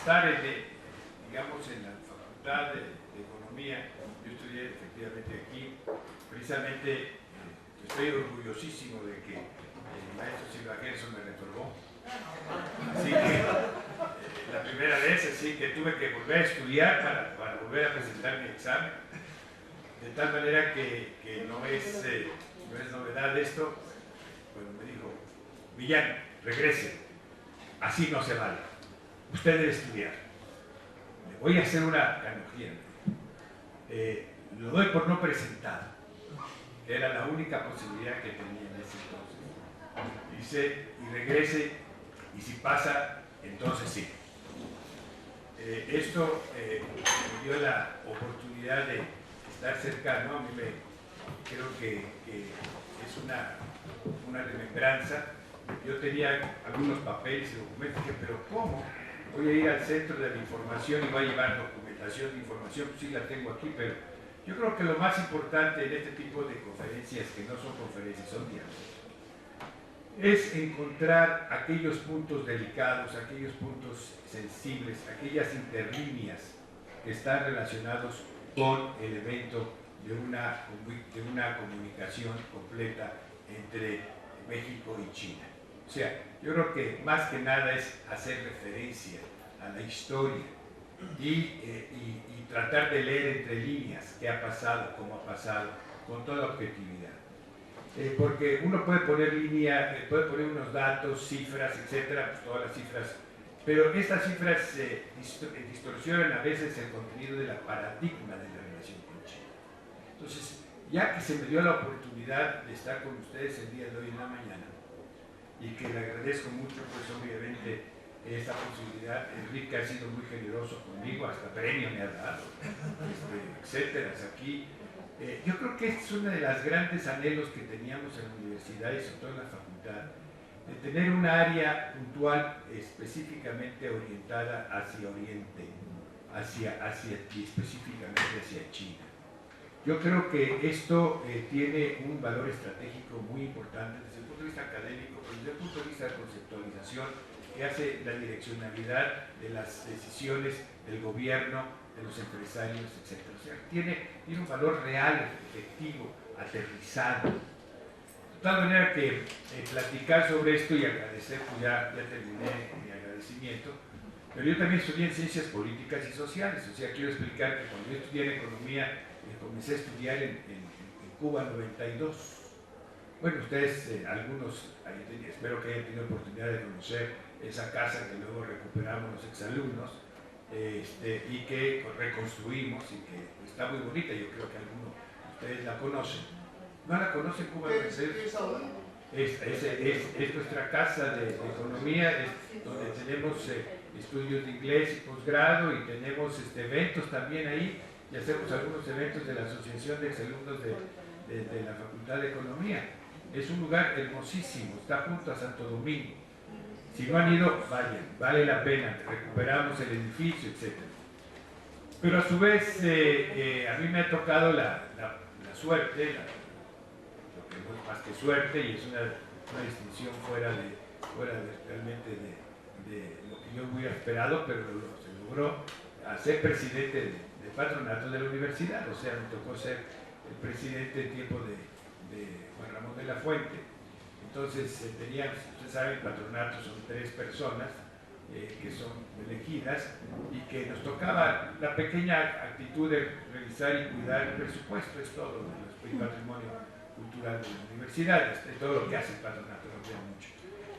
estar digamos, en la Facultad de Economía, yo estudié efectivamente aquí, precisamente estoy orgullosísimo de que el maestro Silva Gerson me reprobó. Así que la primera vez así que tuve que volver a estudiar para volver a presentar mi examen. De tal manera que no es novedad esto. Bueno, me dijo, Villani, regrese, así no se vale, usted debe estudiar. Le voy a hacer una canojía. Lo doy por no presentado, que era la única posibilidad que tenía en ese entonces. Dice, y regrese, y si pasa, entonces sí. Esto me dio la oportunidad de estar cercano. A mí creo que es una remembranza. Yo tenía algunos papeles y documentos, dije, pero ¿cómo? Voy a ir al centro de la información y voy a llevar documentación de información, pues sí la tengo aquí, pero yo creo que lo más importante en este tipo de conferencias, que no son conferencias, son diálogos, es encontrar aquellos puntos delicados, aquellos puntos sensibles, aquellas interlíneas que están relacionados con el evento de una comunicación completa entre México y China. O sea, yo creo que más que nada es hacer referencia a la historia y tratar de leer entre líneas qué ha pasado, cómo ha pasado, con toda objetividad. Porque uno puede poner puede poner unos datos, cifras, etcétera, pues todas las cifras, pero estas cifras distorsionan a veces el contenido de la paradigma de la relación con China. Entonces, ya que se me dio la oportunidad de estar con ustedes el día de hoy en la mañana, y que le agradezco mucho, pues obviamente, esta posibilidad, Enrique ha sido muy generoso conmigo, hasta premio me ha dado, etcétera, aquí. Yo creo que es uno de los grandes anhelos que teníamos en la universidad y sobre todo en la facultad, de tener un área puntual específicamente orientada hacia Oriente, y específicamente hacia China. Yo creo que esto tiene un valor estratégico muy importante desde el punto de vista académico, pero desde el punto de vista de conceptualización, que hace la direccionalidad de las decisiones del gobierno, de los empresarios, etc. O sea, tiene un valor real, efectivo, aterrizado. De tal manera que platicar sobre esto y agradecer, pues ya terminé mi agradecimiento, pero yo también estudié en Ciencias Políticas y Sociales. O sea, quiero explicar que cuando yo estudié en Economía, comencé a estudiar en Cuba en 92. Bueno, ustedes, algunos, espero que hayan tenido oportunidad de conocer esa casa que luego recuperamos los exalumnos, y que reconstruimos y que está muy bonita. Yo creo que algunos de ustedes la conocen. ¿No la conocen? Cuba es nuestra casa de economía, donde tenemos estudios de inglés y posgrado, y tenemos eventos también ahí, y hacemos algunos eventos de la Asociación de Exalumnos de la Facultad de Economía. Es un lugar hermosísimo, está junto a Santo Domingo. Si no han ido, vayan, vale la pena, recuperamos el edificio, etc. Pero a su vez, a mí me ha tocado la suerte, lo que no es más que suerte, y es una distinción fuera realmente de lo que yo hubiera esperado, pero se logró, a ser presidente del patronato de la universidad. O sea, me tocó ser el presidente en tiempo de Juan Ramón de la Fuente. Entonces, teníamos, ustedes saben, el patronato son 3 personas que son elegidas, y que nos tocaba la pequeña actitud de revisar y cuidar el presupuesto. Es todo el patrimonio cultural de la universidad, es todo lo que hace el patronato, no crea mucho,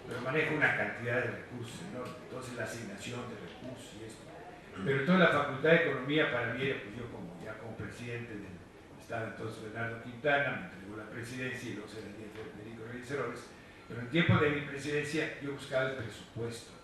pero maneja una cantidad de recursos, ¿no? Entonces la asignación de recursos y esto. Pero toda la Facultad de Economía, para mí, pues yo como presidente estaba entonces Bernardo Quintana, me entregó la presidencia, y luego se la di a Federico Reyes Heroles. Pero en el tiempo de mi presidencia yo buscaba el presupuesto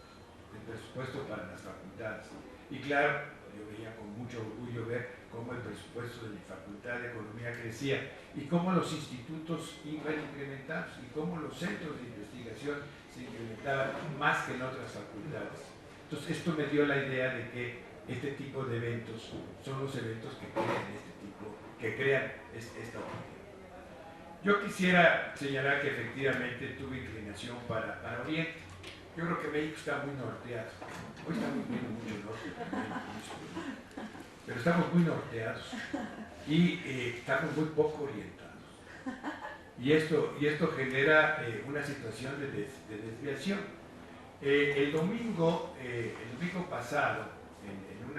para las facultades. Y claro, yo veía con mucho orgullo ver cómo el presupuesto de mi Facultad de Economía crecía, y cómo los institutos iban incrementados, y cómo los centros de investigación se incrementaban más que en otras facultades. Entonces, esto me dio la idea de que este tipo de eventos son los eventos que crean esta opinión. Yo quisiera señalar que efectivamente tuve inclinación para Oriente. Yo creo que México está muy norteado. Hoy estamos viendo mucho norte también, pero estamos muy norteados y estamos muy poco orientados. Y esto genera una situación de desviación. El domingo pasado, en un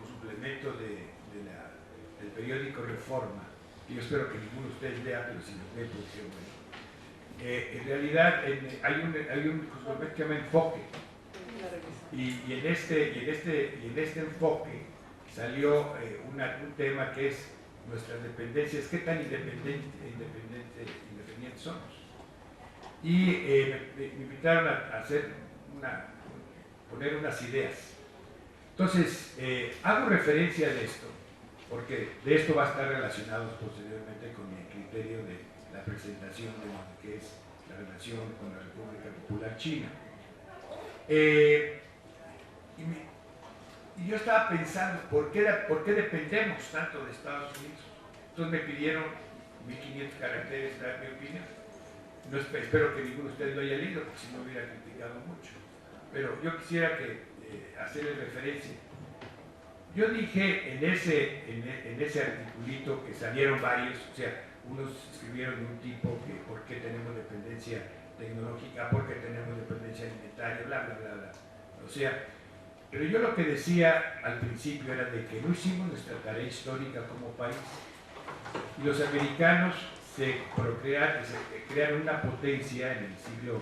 suplemento del periódico Reforma, que yo espero que ninguno de ustedes lea, pero si lo lee, pues qué bueno. En realidad hay un suplemento que se llama Enfoque, y en este enfoque salió un tema que es nuestras dependencias, qué tan independientes somos. Y me invitaron a poner unas ideas. Entonces, hago referencia de esto, porque de esto va a estar relacionado posteriormente con mi criterio de la presentación de lo que es la relación con la República Popular China. Y yo estaba pensando, ¿por qué dependemos tanto de Estados Unidos? Entonces me pidieron 1500 caracteres para mi opinión. No, espero que ninguno de ustedes lo haya leído, porque si no hubiera criticado mucho. Pero yo quisiera hacerle referencia. Yo dije en ese articulito que salieron varios, o sea, unos escribieron de un tipo que por qué tenemos dependencia tecnológica, por qué tenemos dependencia alimentaria, bla, bla, bla, bla. O sea, pero yo lo que decía al principio era de que no hicimos nuestra tarea histórica como país. Y los americanos crearon una potencia en el siglo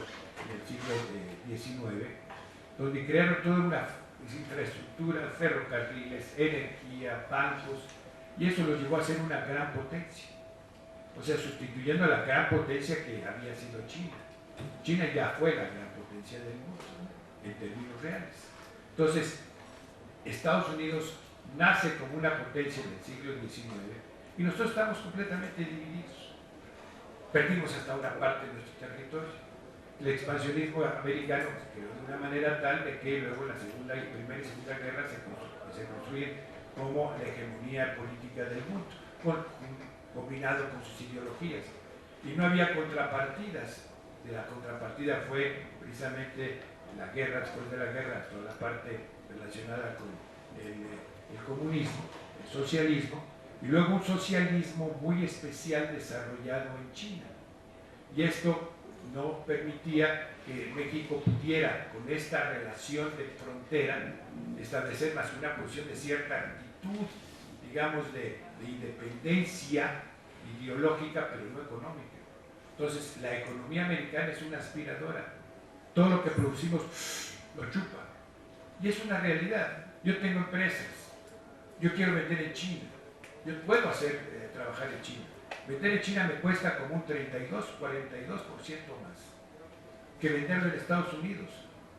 XIX, donde crearon toda una infraestructura, ferrocarriles, energía, bancos, y eso los llevó a ser una gran potencia. O sea, sustituyendo a la gran potencia que había sido China. China ya fue la gran potencia del mundo, en términos reales. Entonces, Estados Unidos nace como una potencia en el siglo XIX y nosotros estamos completamente divididos. Perdimos hasta una parte de nuestro territorio. El expansionismo americano quedó de una manera tal de que luego la Primera y Segunda Guerra se construyen como la hegemonía política del mundo, combinado con sus ideologías. Y no había contrapartidas. De la contrapartida fue precisamente la guerra, después de la guerra, toda la parte relacionada con el comunismo, el socialismo, y luego un socialismo muy especial desarrollado en China. Y esto no permitía que México pudiera, con esta relación de frontera, establecer más una posición de cierta actitud, digamos, de independencia ideológica, pero no económica. Entonces, la economía americana es una aspiradora. Todo lo que producimos lo chupa. Y es una realidad. Yo tengo empresas. Yo quiero vender en China. Yo puedo trabajar en China. Vender en China me cuesta como un 32-42% más que venderlo en Estados Unidos.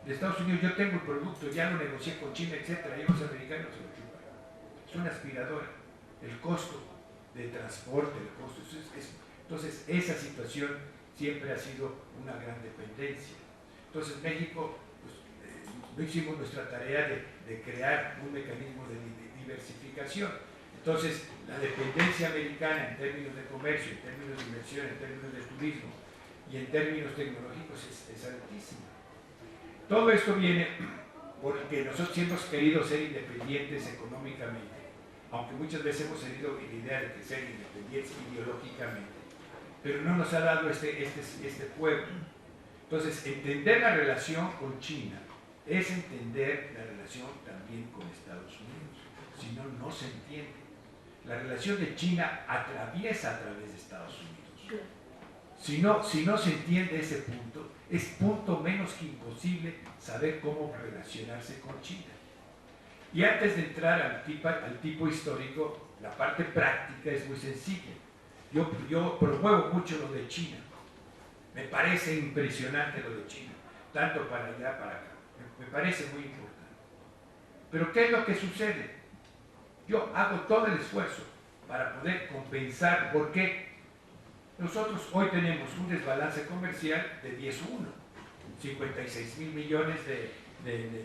En Estados Unidos yo tengo el producto, ya lo negocié con China, etc. Y los americanos se lo chupan. Es una aspiradora. El costo de transporte, el costo. Entonces, esa situación siempre ha sido una gran dependencia. Entonces, México, pues, no hicimos nuestra tarea de crear un mecanismo de diversificación. Entonces, la dependencia americana en términos de comercio, en términos de inversión, en términos de turismo y en términos tecnológicos es altísima. Todo esto viene porque nosotros hemos querido ser independientes económicamente, aunque muchas veces hemos tenido la idea de que ser independientes ideológicamente, pero no nos ha dado este pueblo. Entonces, entender la relación con China es entender la relación también con Estados Unidos. Si no, no se entiende. La relación de China atraviesa a través de Estados Unidos. Si no se entiende ese punto, es punto menos que imposible saber cómo relacionarse con China. Y antes de entrar al tipo histórico, la parte práctica es muy sencilla. Yo promuevo mucho lo de China. Me parece impresionante lo de China, tanto para allá, para acá. Me parece muy importante. Pero ¿qué es lo que sucede? Yo hago todo el esfuerzo para poder compensar por qué nosotros hoy tenemos un desbalance comercial de 10-1, 56,000 millones de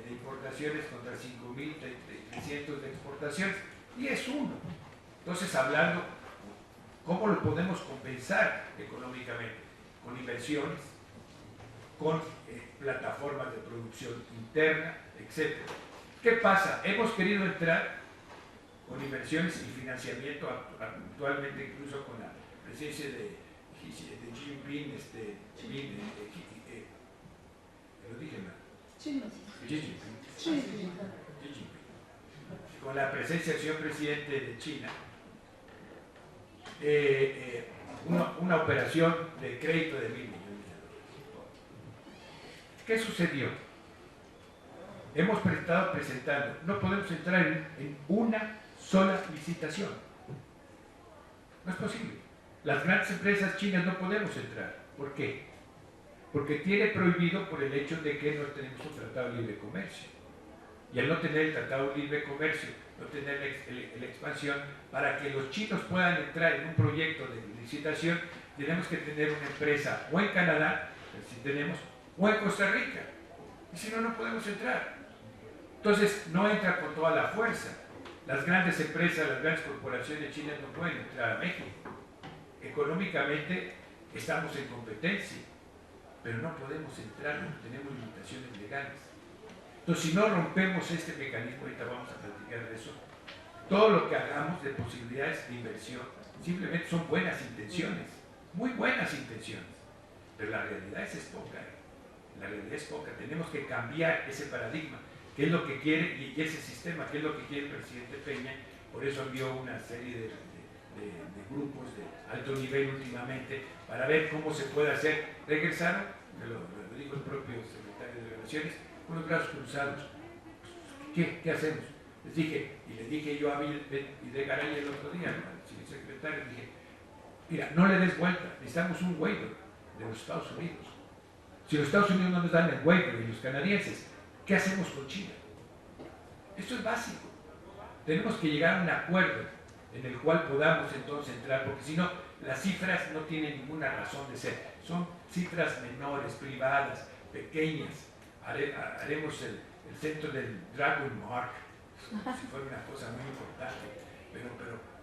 importaciones contra 5,300 de exportaciones, 10-1. Entonces, hablando, ¿cómo lo podemos compensar económicamente? Con inversiones, con plataformas de producción interna, etc. ¿Qué pasa? Hemos querido entrar con inversiones y financiamiento actualmente, incluso con la presencia de Xi Jinping, lo dije mal. Xi Jinping. Con la presencia del señor presidente de China, una operación de crédito de 1.000 millones de dólares. ¿Qué sucedió? Hemos estado presentando, no podemos entrar en una sola licitación. No es posible. Las grandes empresas chinas no podemos entrar. ¿Por qué? Porque tiene prohibido por el hecho de que no tenemos un tratado de libre comercio. Y al no tener el tratado de libre comercio, no tener la expansión, para que los chinos puedan entrar en un proyecto de licitación, tenemos que tener una empresa o en Canadá, si tenemos, o en Costa Rica. Y si no, no podemos entrar. Entonces, no entra con toda la fuerza. Las grandes empresas, las grandes corporaciones chinas no pueden entrar a México. Económicamente estamos en competencia, pero no podemos entrar porque tenemos limitaciones legales. Entonces, si no rompemos este mecanismo, ahorita vamos a platicar de eso, todo lo que hagamos de posibilidades de inversión simplemente son buenas intenciones, muy buenas intenciones, pero la realidad es poca. La realidad es poca. Tenemos que cambiar ese paradigma, que es lo que quiere, y ese sistema, que es lo que quiere el presidente Peña. Por eso envió una serie de grupos de alto nivel últimamente para ver cómo se puede hacer. Regresaron, lo dijo el propio secretario de Relaciones, con los brazos cruzados. ¿Qué hacemos? Les dije, y le dije yo a Bill y de Garay el otro día, al secretario, dije, mira, no le des vuelta, necesitamos un waiver de los Estados Unidos. Si los Estados Unidos no nos dan el waiver y los canadienses, ¿qué hacemos con China? Esto es básico. Tenemos que llegar a un acuerdo en el cual podamos entonces entrar, porque si no, las cifras no tienen ninguna razón de ser. Son cifras menores, privadas, pequeñas. Haremos el centro del Dragon Mark, si fuera una cosa muy importante,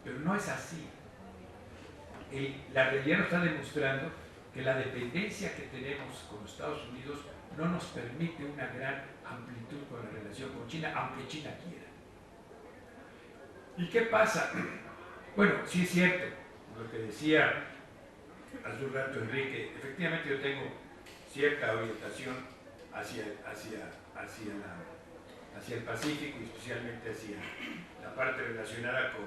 pero no es así. La realidad nos está demostrando que la dependencia que tenemos con los Estados Unidos no nos permite una gran amplitud con la relación con China, aunque China quiera. ¿Y qué pasa? Bueno, sí es cierto, lo que decía hace un rato Enrique, efectivamente yo tengo cierta orientación hacia el Pacífico y especialmente hacia la parte relacionada con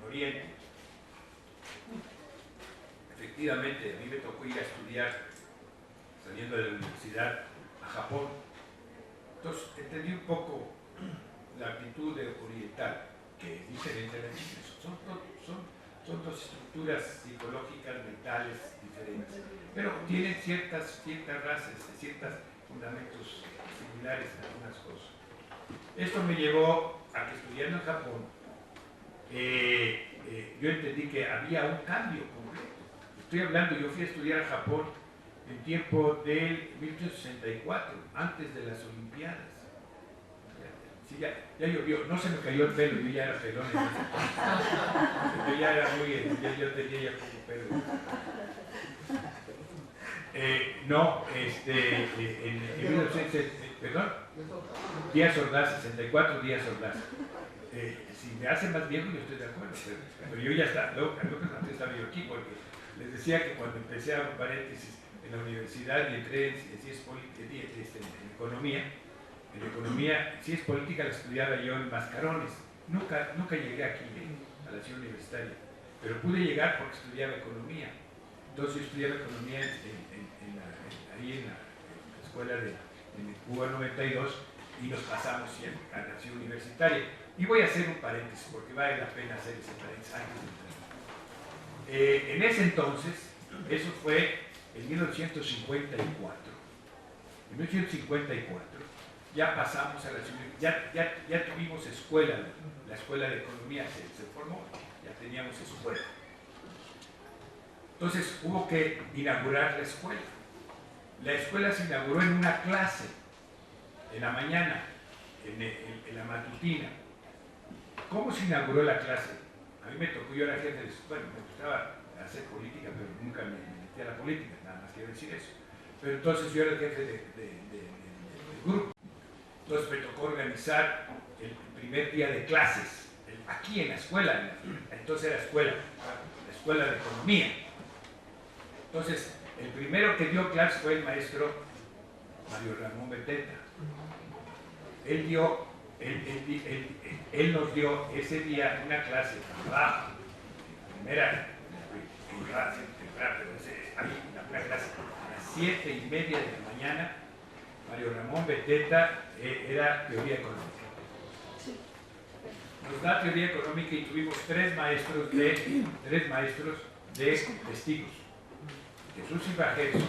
Oriente. Efectivamente, a mí me tocó ir a estudiar, saliendo de la universidad, a Japón. Entonces, entendí un poco la actitud oriental, que es diferente a la china. Son dos estructuras psicológicas, mentales diferentes, pero tienen ciertas razas, ciertos fundamentos similares en algunas cosas. Esto me llevó a que, estudiando en Japón, yo entendí que había un cambio completo. Estoy hablando, yo fui a estudiar a Japón en tiempo del 1864, antes de las Olimpiadas. Sí, ya llovió, no se me cayó el pelo, yo ya era pelón. Yo ya era yo tenía ya poco pelo. En 1900, perdón, Díaz Ordaz, 64 Díaz Ordaz. Si me hace más viejo, yo estoy de acuerdo, pero yo ya está, antes estaba yo aquí, porque les decía que cuando empecé a un paréntesis en la universidad y entré en economía, si es política la estudiaba yo en Mascarones. Nunca llegué aquí a la ciudad universitaria, pero pude llegar porque estudiaba economía. Entonces yo estudiaba economía ahí en la escuela en Cuba 92 y nos pasamos siempre a la ciudad universitaria. Y voy a hacer un paréntesis porque vale la pena hacer ese paréntesis antes de entrar. En ese entonces, eso fue en 1954. En 1954 ya pasamos a la ciudad, ya tuvimos escuela, la escuela de economía se formó, ya teníamos escuela. Entonces hubo que inaugurar la escuela. La escuela se inauguró en una clase, en la mañana, en la matutina. ¿Cómo se inauguró la clase? A mí me tocó, yo era jefe de, bueno, me gustaba hacer política, pero nunca me metí a la política, nada más quiero decir eso. pero entonces yo era el jefe del grupo. Entonces me tocó organizar el primer día de clases, aquí en la escuela, entonces era la escuela de economía. Entonces, el primero que dio clases fue el maestro Mario Ramón Beteta. Él nos dio ese día una clase abajo, primera clase, una clase a las 7:30 de la mañana. Mario Ramón Beteta era teoría económica. Nos da teoría económica y tuvimos tres maestros de testigos: Jesús Ibajeso,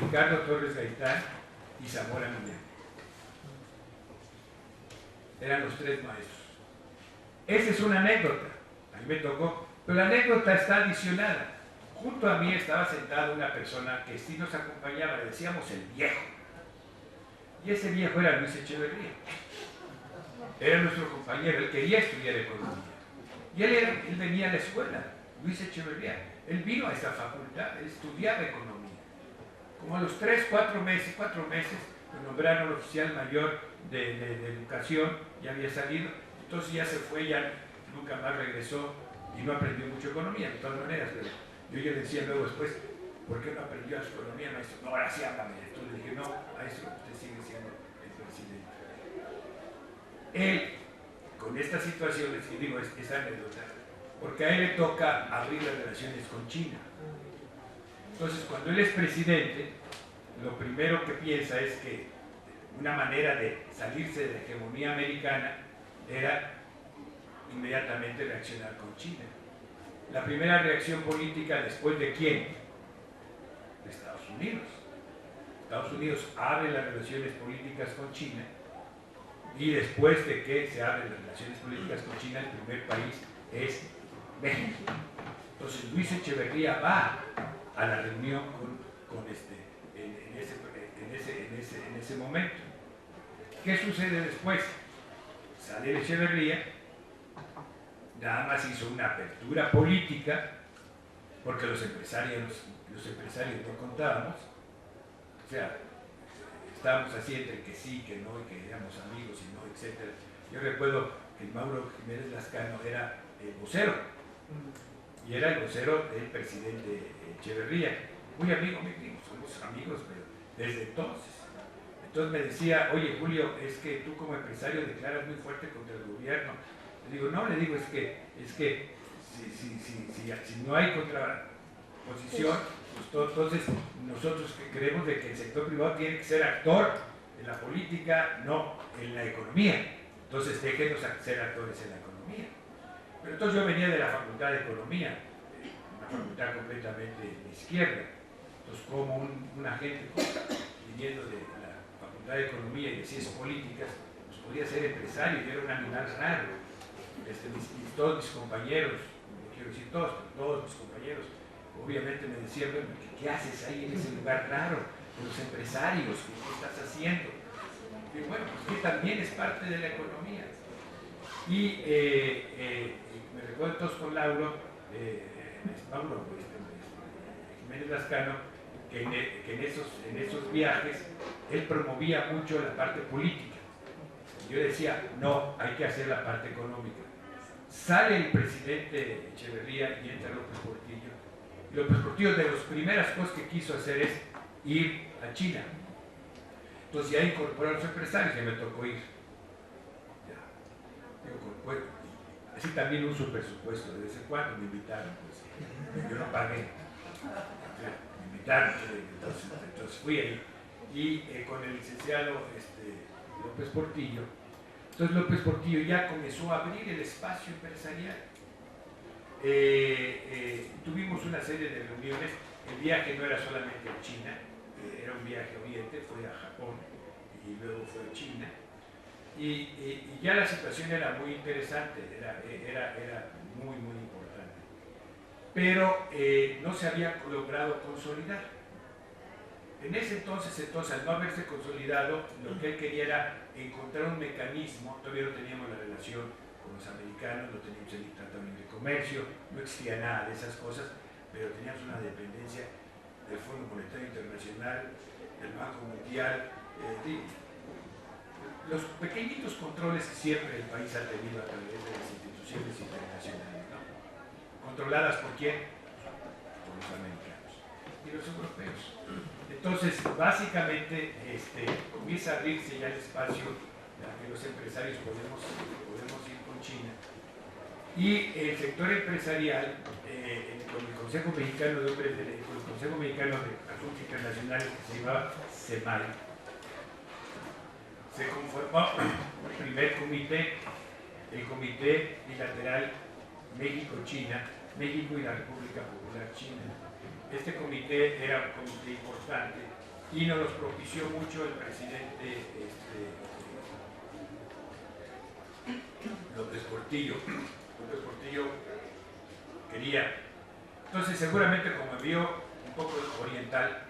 Ricardo Torres Gaitán y Zamora Millán. Eran los tres maestros. Esa es una anécdota, a mí me tocó, pero la anécdota está adicionada. Junto a mí estaba sentada una persona que sí nos acompañaba, le decíamos el viejo. Y ese viejo era Luis Echeverría. Era nuestro compañero, él quería estudiar economía. Y él venía a la escuela, Luis Echeverría. Él vino a esta facultad, él estudiaba economía. Como a los 4 meses, lo nombraron oficial mayor de educación, ya había salido, entonces ya se fue, ya nunca más regresó y no aprendió mucho economía, de todas maneras. Pero yo le decía luego después, ¿por qué no aprendió economía, maestro? No, ahora sí háblame. Entonces le dije, no, maestro, usted sigue siendo el presidente. Él, con estas situaciones, que digo, es anécdota, porque a él le toca abrir las relaciones con China. Entonces, cuando él es presidente, lo primero que piensa es que una manera de salirse de la hegemonía americana era inmediatamente reaccionar con China. La primera reacción política, ¿después de quién? De Estados Unidos. Estados Unidos abre las relaciones políticas con China, y después de que se abren las relaciones políticas con China, el primer país es México. Entonces Luis Echeverría va a la reunión en ese momento. ¿Qué sucede después? Sale Echeverría, nada más hizo una apertura política, porque los empresarios no contábamos, o sea, estábamos así entre que sí, que no, y que éramos amigos y no, etc. Yo recuerdo que Mauro Jiménez Lascano era el vocero, y era el vocero del presidente Echeverría, muy amigo mío, somos amigos, pero desde entonces. Entonces me decía, oye Julio, es que tú como empresario declaras muy fuerte contra el gobierno. Le digo, no, es que si no hay contraposición, pues entonces nosotros que creemos de que el sector privado tiene que ser actor en la política, no en la economía. Entonces déjenos ser actores en la economía. Pero entonces yo venía de la Facultad de Economía, una facultad completamente de izquierda. Entonces como un agente viniendo de la Facultad de Economía y de Ciencias Políticas, pues podía ser empresario, yo era un animal raro. Todos mis compañeros, no quiero decir todos, pero todos mis compañeros, obviamente me decían, bueno, ¿qué haces ahí en ese lugar raro? De los empresarios, ¿qué estás haciendo? Y bueno, pues que también es parte de la economía. Y me recuerdo entonces con Mauro Jiménez Lascano, que en esos viajes él promovía mucho la parte política. Yo decía, no, hay que hacer la parte económica. Sale el presidente Echeverría y entra López Portillo. Y López Portillo, de las primeras cosas que quiso hacer es ir a China. Entonces ya incorporó a los empresarios y me tocó ir. Bueno, así también uso presupuesto, de vez en cuando me invitaron, pues yo no pagué. Me invitaron, entonces fui ahí. Y con el licenciado López Portillo. Entonces López Portillo ya comenzó a abrir el espacio empresarial. Tuvimos una serie de reuniones. El viaje no era solamente a China, era un viaje a Oriente, fue a Japón y luego fue a China. Y ya la situación era muy interesante, era muy, muy importante. Pero no se había logrado consolidar. En ese entonces, al no haberse consolidado, lo que él quería era encontrar un mecanismo. Todavía no teníamos la relación con los americanos, no teníamos el Tratado de Libre Comercio, no existía nada de esas cosas, pero teníamos una dependencia. del Fondo Monetario Internacional, del Banco Mundial, los pequeñitos controles que siempre el país ha tenido a través de las instituciones internacionales, ¿no? ¿Controladas por quién? Por los americanos y los europeos. Entonces, básicamente, comienza a abrirse ya el espacio a que los empresarios podemos ir con China. Y el sector empresarial, con el Consejo Mexicano de Hombres con el Consejo Mexicano de Asuntos Internacionales, que se llamaba CEMAI, se conformó el primer comité, el Comité Bilateral México-China, México y la República Popular China. Este comité era un comité importante y nos los propició mucho el presidente López Portillo. López Portillo quería. Entonces, seguramente, como me vio un poco oriental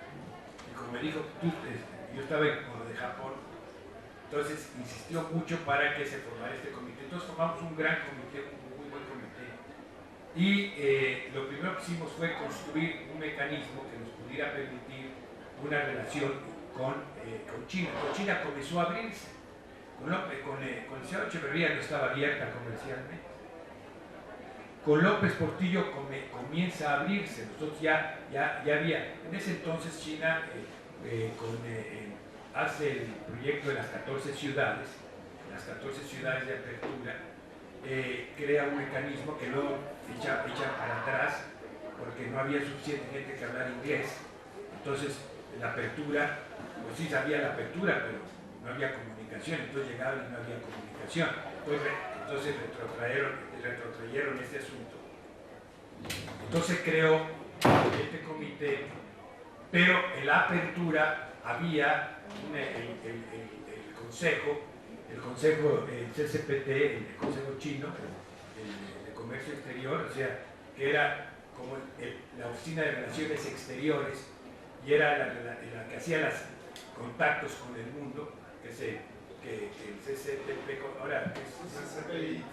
y como me dijo, yo estaba con lo de Japón, entonces insistió mucho para que se formara este comité. Entonces formamos un gran comité, un muy buen comité. Y lo primero que hicimos fue construir un mecanismo que nos pudiera permitir una relación con China. Con China comenzó a abrirse. Con el señor Echeverría no estaba abierta comercialmente. Con López Portillo comienza a abrirse. Nosotros ya había, en ese entonces China hace el proyecto de las 14 ciudades de apertura, crea un mecanismo que luego echa para atrás porque no había suficiente gente que hablara inglés. Entonces la apertura, pues sí sabía la apertura, pero no había comunicación, entonces llegaban y no había comunicación. Entonces retrotrayeron este asunto. Entonces creó este comité, pero en la apertura había el consejo CCPT, el Consejo Chino, el de Comercio Exterior, o sea, que era como la Oficina de Relaciones Exteriores y era la que hacía los contactos con el mundo, que el CCTP, ahora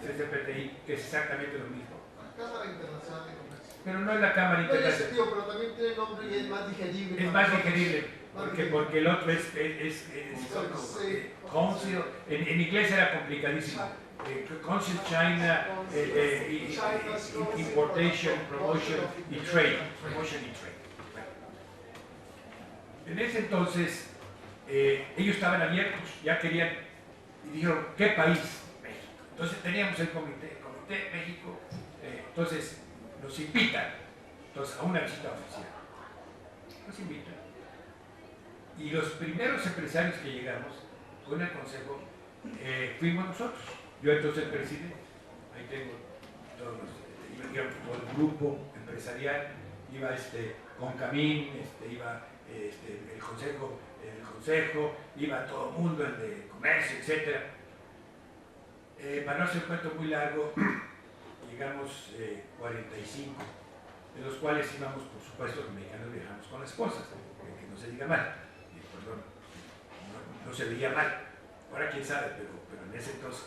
CCPTI, que es exactamente lo mismo. Cámara Internacional de Comercio. Pero no es la Cámara Internacional. No, pero también tiene nombre y es más digerible. Es más digerible, porque el otro es Council, en inglés era complicadísimo. Council China, Importation, Promotion y Trade. En ese entonces, ellos estaban abiertos, ya querían, y dijeron, ¿qué país? México. Entonces teníamos el comité México, entonces nos invitan a una visita oficial. Nos invitan. Y los primeros empresarios que llegamos con el consejo fuimos nosotros. Yo entonces el presidente, ahí tengo todo el grupo empresarial, iba Concamín, iba el consejo, iba todo el mundo, el de comercio, etc. Para no hacer un cuento muy largo, llegamos 45, de los cuales íbamos, por supuesto, los mexicanos viajamos con las esposas, que no se diga mal, perdón, no se veía mal, ahora quién sabe, pero en ese entonces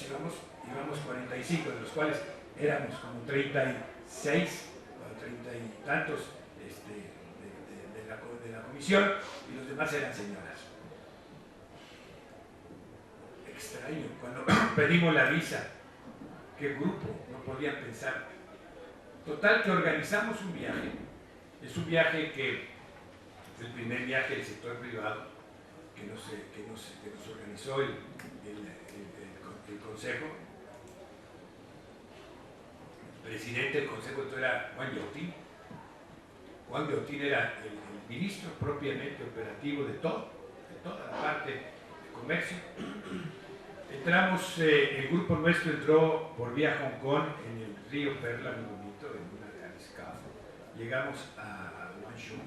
íbamos 45, de los cuales éramos como 36 o 30 y tantos de la comisión, y los demás eran señoras. Extraño, cuando pedimos la visa, qué grupo, no podían pensar. Total, que organizamos un viaje. Es un viaje que el primer viaje del sector privado que nos organizó el consejo. El presidente del consejo era Juan Yautín. Juan Yautín era el ministro propiamente operativo de toda la parte de comercio. Entramos, el grupo nuestro entró por vía Hong Kong en el río Perla, muy bonito, en una gran escala. Llegamos a Guangzhou,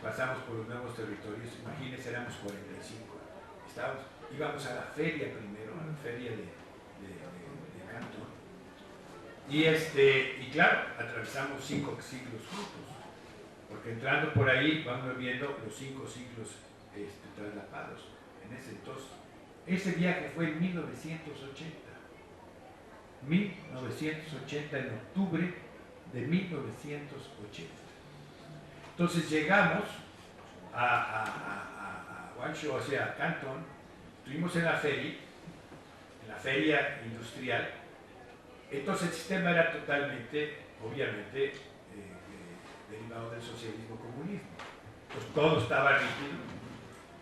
pasamos por los nuevos territorios, imagínense, éramos 45. Íbamos a la feria primero, a la feria de Cantón. Y claro, atravesamos 5 siglos juntos, porque entrando por ahí vamos viendo los 5 siglos traslapados en ese entonces. Ese viaje fue en 1980. 1980, en octubre de 1980. Entonces llegamos a Guangzhou, o sea, a Cantón, estuvimos en la feria industrial. Entonces el sistema era totalmente, obviamente, derivado del socialismo comunismo. Pues todo estaba rígido,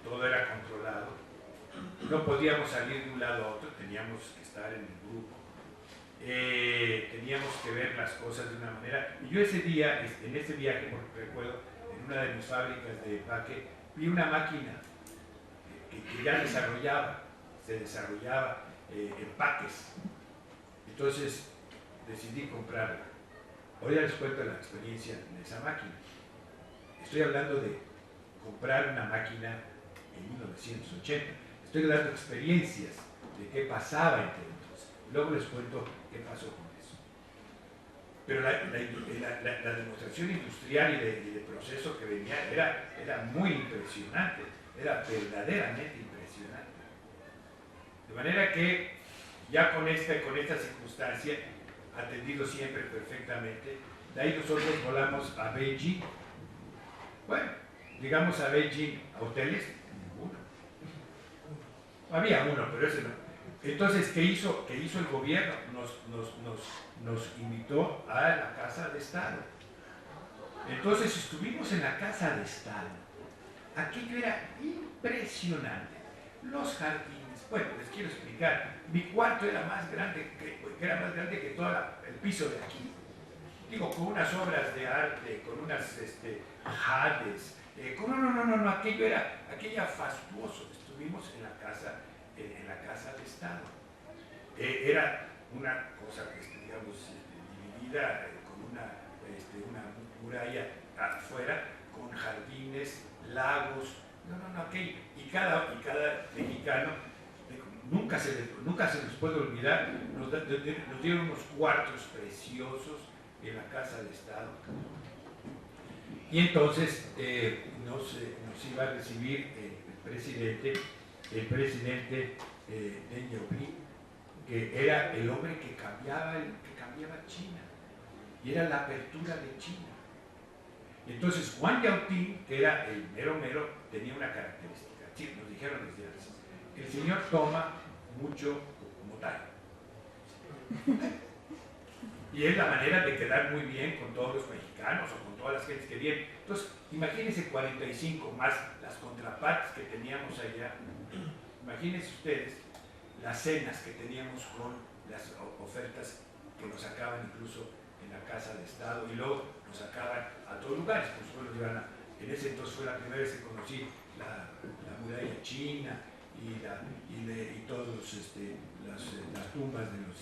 todo era controlado, no podíamos salir de un lado a otro, teníamos que estar en el grupo, teníamos que ver las cosas de una manera. Y yo ese día, en ese viaje, recuerdo, en una de mis fábricas de empaque, vi una máquina que ya se desarrollaba empaques. Entonces decidí comprarla. Ahora les cuento la experiencia de esa máquina. Estoy hablando de comprar una máquina en 1980. Estoy dando experiencias de qué pasaba entre entonces. Luego les cuento qué pasó con eso. Pero la demostración industrial y de proceso que venía era muy impresionante. Era verdaderamente impresionante. De manera que ya con esta circunstancia, atendido siempre perfectamente, de ahí nosotros volamos a Beijing. Bueno, llegamos a Beijing, a hoteles, ninguno. Había uno, pero ese no. Entonces, ¿qué hizo el gobierno? Nos invitó a la Casa de Estado. Entonces estuvimos en la Casa de Estado. Aquello era impresionante. Los jardines, bueno, les quiero explicar. Mi cuarto era más grande que todo el piso de aquí. Digo, con unas obras de arte, con unas jades, no, aquello era fastuoso. Estuvimos en la casa de Estado. Era una cosa, digamos, dividida con una muralla afuera, con jardines, lagos, aquello. Y cada mexicano, nunca se nos puede olvidar, nos dieron unos cuartos preciosos en la Casa de Estado. Y entonces nos iba a recibir el presidente Deng Xiaoping, que era el hombre que cambiaba China, y era la apertura de China. Entonces Juan Yautín, que era el mero, tenía una característica, sí, nos dijeron desde antes, el señor toma mucho motay. Y es la manera de quedar muy bien con todos los mexicanos o con todas las gentes que vienen. Entonces, imagínense 45 más las contrapartes que teníamos allá. Imagínense ustedes las cenas que teníamos con las ofertas que nos sacaban incluso en la Casa de Estado y luego nos sacaban a todos lugares. Por supuesto, en ese entonces fue la primera vez que conocí la muralla china y todas las tumbas de los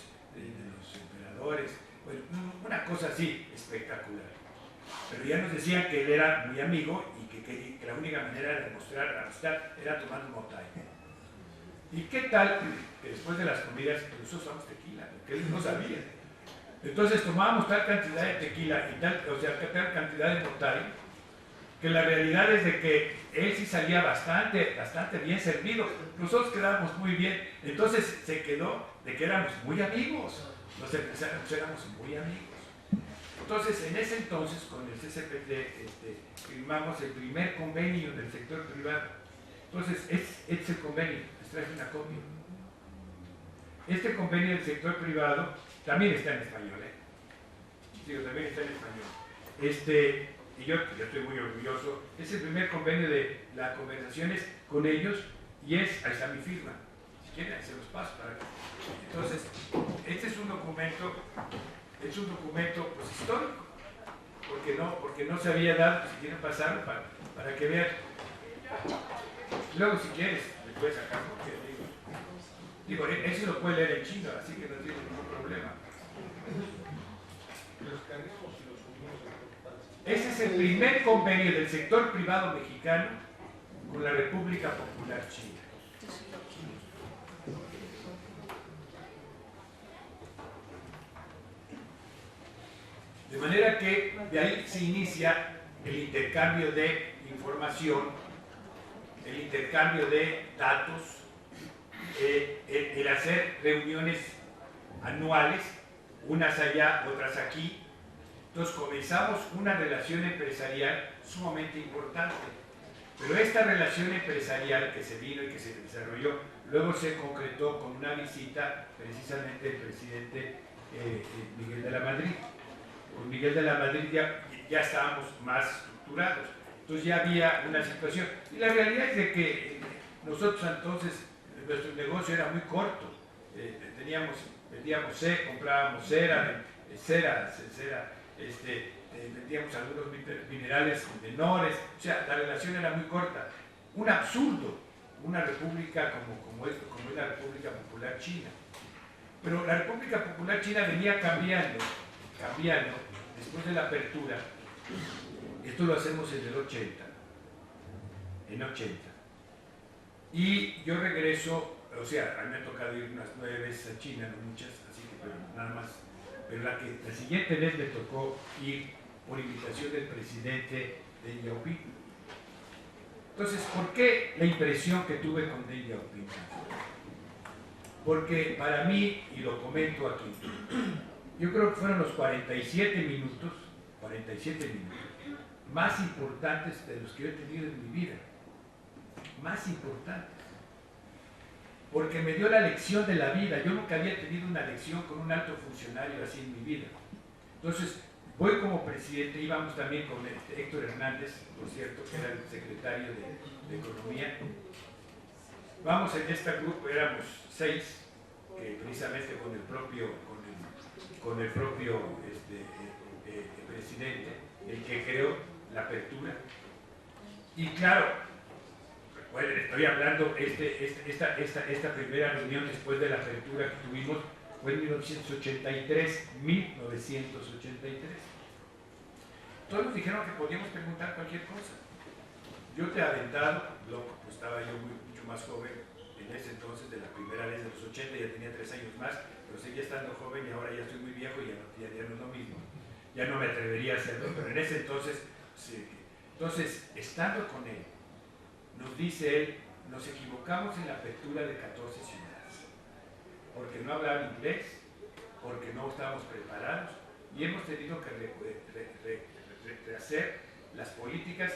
emperadores. Bueno, una cosa así espectacular. Pero ya nos decían que él era muy amigo y que la única manera de demostrar amistad era tomando motay. ¿Y qué tal que después de las comidas nosotros usamos tequila? Que él no sabía. Entonces tomábamos tal cantidad de tequila y tal cantidad de motay, que la realidad es de que él sí salía bastante bien servido. Nosotros quedábamos muy bien. Entonces se quedó de que éramos muy amigos. Los empresarios éramos muy amigos. Entonces, en ese entonces, con el CCPT, firmamos el primer convenio del sector privado. Entonces, este es el convenio. Les traje una copia. Este convenio del sector privado también está en español, Sí, también está en español. Y yo estoy muy orgulloso. Es el primer convenio de las conversaciones con ellos y ahí está mi firma. Si quieren, se los paso para que. Entonces, este es un documento pues, histórico, porque no se había dado. Si quieren pasarlo para que vean. Luego, si quieres, le puedes sacar porque digo, él sí lo puede leer en chino, así que no tiene ningún problema. Ese es el primer convenio del sector privado mexicano con la República Popular China. De manera que de ahí se inicia el intercambio de información, el intercambio de datos, el hacer reuniones anuales, unas allá, otras aquí, Entonces comenzamos una relación empresarial sumamente importante. Pero esta relación empresarial que se vino y que se desarrolló, luego se concretó con una visita precisamente del presidente Miguel de la Madrid. Con Miguel de la Madrid ya estábamos más estructurados. Entonces ya había una situación. Y la realidad es de que nosotros entonces, nuestro negocio era muy corto. Vendíamos comprábamos cera, vendíamos algunos minerales menores, o sea, la relación era muy corta. Un absurdo, una república como es la República Popular China. Pero la República Popular China venía cambiando después de la apertura. Esto lo hacemos en el 80. Y yo regreso, o sea, a mí me ha tocado ir unas 9 veces a China, no muchas, así que pero nada más. Pero la siguiente vez me tocó ir por invitación del presidente Deng Xiaoping. Entonces, ¿por qué la impresión que tuve con Deng Xiaoping? Porque para mí, y lo comento aquí, yo creo que fueron los 47 minutos más importantes de los que yo he tenido en mi vida. Más importantes. Porque me dio la lección de la vida. Yo nunca había tenido una lección con un alto funcionario así en mi vida. Entonces, voy como presidente, íbamos también con Héctor Hernández, por cierto, que era el secretario de Economía. Vamos en este grupo, éramos 6, que precisamente con el propio presidente, el que creó la apertura. Y claro, bueno, estoy hablando, esta primera reunión después de la apertura que tuvimos fue en 1983. Todos nos dijeron que podíamos preguntar cualquier cosa. Yo te he aventado, loco, pues estaba yo mucho más joven en ese entonces, de la primera vez de los 80, ya tenía 3 años más, pero seguía estando joven y ahora ya estoy muy viejo y ya no es lo mismo. Ya no me atrevería a hacerlo, pero en ese entonces, sí. Entonces, estando con él, nos dice él, nos equivocamos en la apertura de 14 ciudades, porque no hablaban inglés, porque no estábamos preparados y hemos tenido que rehacer las políticas,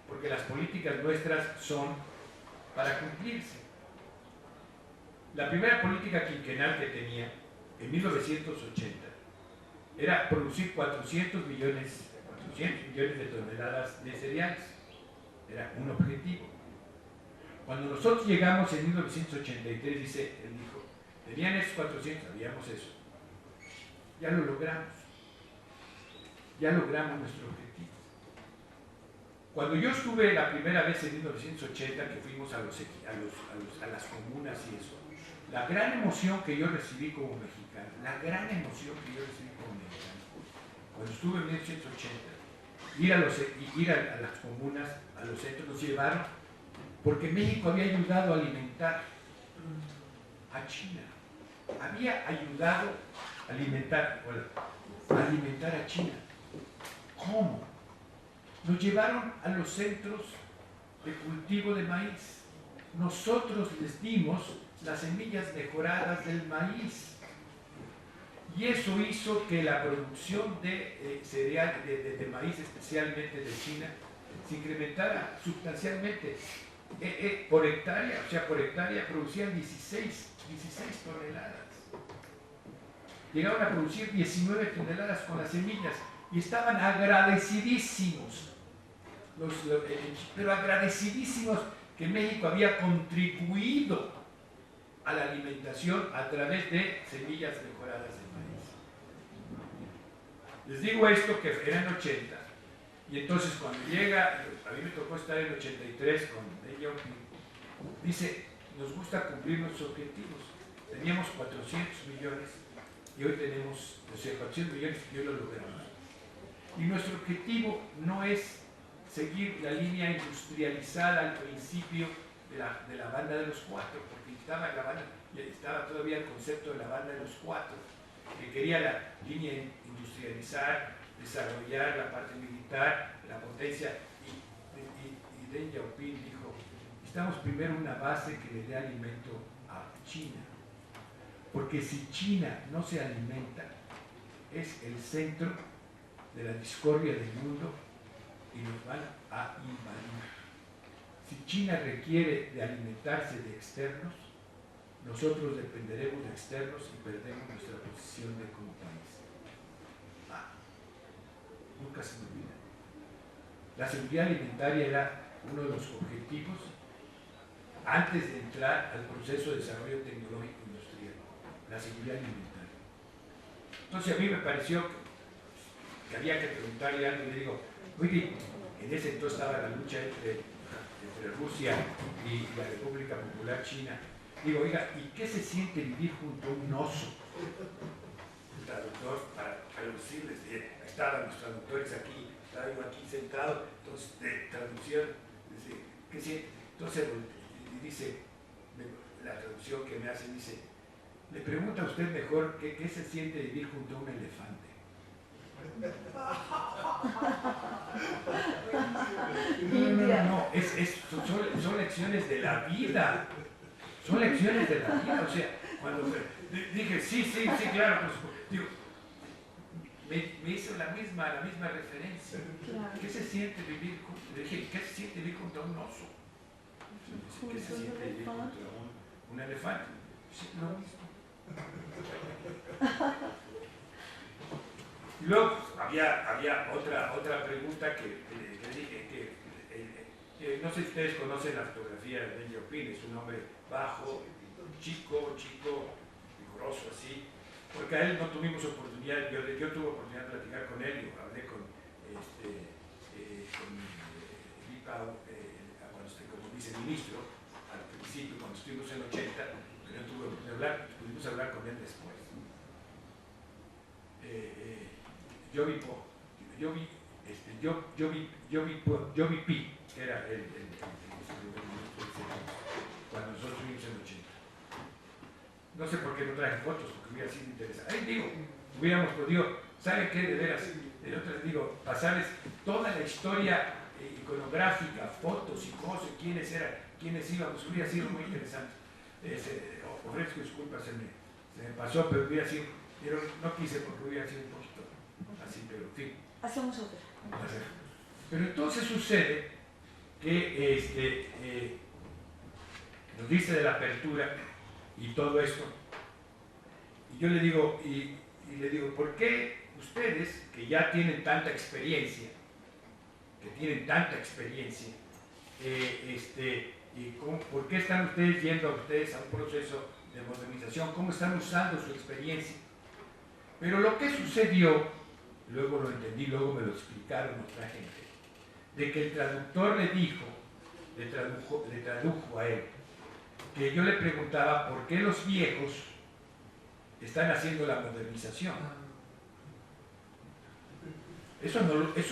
porque las políticas nuestras son para cumplirse. La primera política quinquenal que tenía en 1980 era producir 400 millones de toneladas de cereales. Era un objetivo. Cuando nosotros llegamos en 1983, él dijo, tenían esos 400, sabíamos eso. Ya lo logramos. Ya logramos nuestro objetivo. Cuando yo estuve la primera vez en 1980, que fuimos a las comunas y eso, la gran emoción que yo recibí como mexicano, cuando estuve en 1980, ir a las comunas, a los centros, nos llevaron, porque México había ayudado a alimentar a China. Había ayudado a alimentar a China. ¿Cómo? Nos llevaron a los centros de cultivo de maíz. Nosotros les dimos las semillas mejoradas del maíz. Y eso hizo que la producción de cereal, de maíz especialmente de China, se incrementara sustancialmente. Por hectárea producían 16 toneladas. Llegaron a producir 19 toneladas con las semillas y estaban agradecidísimos, pero agradecidísimos que México había contribuido a la alimentación a través de semillas mejoradas de maíz. Les digo esto que era en 80, y entonces cuando llega, a mí me tocó estar en 83 con Deng Xiaoping, dice, nos gusta cumplir nuestros objetivos. Teníamos 400 millones y hoy tenemos, 400 millones y hoy lo logramos. Y nuestro objetivo no es seguir la línea industrializada al principio de la banda de los 4, porque estaba todavía el concepto de la banda de los 4, que quería la línea industrializar, desarrollar la parte militar, la potencia, y Deng Xiaoping dijo, necesitamos primero una base que le dé alimento a China, porque si China no se alimenta, es el centro de la discordia del mundo y nos van a invadir. Si China requiere de alimentarse de externos, nosotros dependeremos de externos y perdemos nuestra posición de como país. Nunca se me olvida. La seguridad alimentaria era uno de los objetivos antes de entrar al proceso de desarrollo tecnológico industrial, la seguridad alimentaria. Entonces a mí me pareció que había que preguntarle algo y le digo, oye, en ese entonces estaba la lucha entre Rusia y la República Popular China. Digo, oiga, ¿y qué se siente vivir junto a un oso? El traductor, para traducirles, estaban los traductores aquí, estaba yo aquí sentado, entonces de traducción, ¿qué siente? Entonces dice, la traducción que me hace dice, le pregunta a usted mejor qué se siente vivir junto a un elefante. No, son lecciones de la vida. Son lecciones de la vida. O sea, cuando dije, sí, claro, pues, digo, me hizo la misma referencia. Claro. ¿Qué se siente vivir junto a un oso? ¿Qué se siente vivir contra un elefante? Sí, lo mismo. Y luego había otra pregunta que dije que no sé si ustedes conocen la fotografía de Deng Xiaoping. Es un hombre bajo, chico, vigoroso así, porque a él no tuvimos oportunidad, yo tuve oportunidad de platicar con él, yo hablé con Li Pao, como viceministro, al principio, cuando estuvimos en 80, pero no tuve oportunidad de hablar, pudimos hablar con él después. Yo vi Pi, que era el cuando nosotros vivimos en 80. No sé por qué no traje fotos, porque hubiera sido interesante. Ahí digo, hubiéramos podido, ¿saben qué? De veras, el otro les digo, pasarles toda la historia iconográfica, fotos y cosas, quiénes eran, quiénes íbamos, hubiera sido muy interesante. Ofrezco disculpas, se me pasó, pero hubiera sido, pero no quise porque hubiera sido un poquito así, pero en fin. Hacemos otra. Pero entonces sucede que nos dice de la apertura y todo esto, y yo le digo, y le digo, ¿por qué ustedes que ya tienen tanta experiencia, por qué están ustedes yendo a un proceso de modernización? ¿Cómo están usando su experiencia? Pero lo que sucedió, luego lo entendí, luego me lo explicaron otra gente, de que el traductor le tradujo a él, que yo le preguntaba por qué los viejos están haciendo la modernización. Eso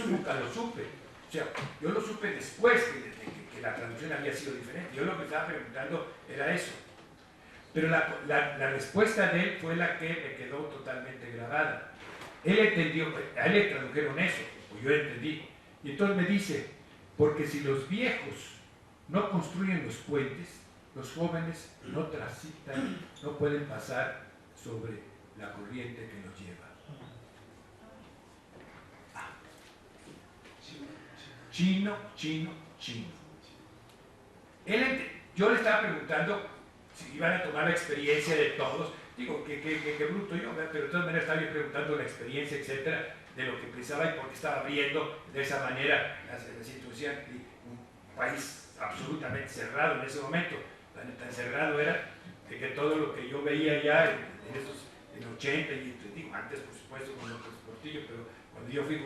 nunca lo supe. O sea, yo lo supe después que la traducción había sido diferente. Yo lo que estaba preguntando era eso. Pero la respuesta de él fue la que me quedó totalmente grabada. Él entendió, a él le tradujeron eso, o yo entendí. Y entonces me dice, porque si los viejos no construyen los puentes, los jóvenes no transitan, no pueden pasar sobre la corriente que los lleva. Chino. Yo le estaba preguntando si iban a tomar la experiencia de todos. Digo, qué bruto yo, pero de todas maneras estaba yo preguntando la experiencia, etcétera, de lo que pensaba y por qué estaba viendo de esa manera la situación. Un país absolutamente cerrado en ese momento, tan cerrado era de que todo lo que yo veía ya en 80 y digo, antes por supuesto con López Portillo, pero cuando yo fui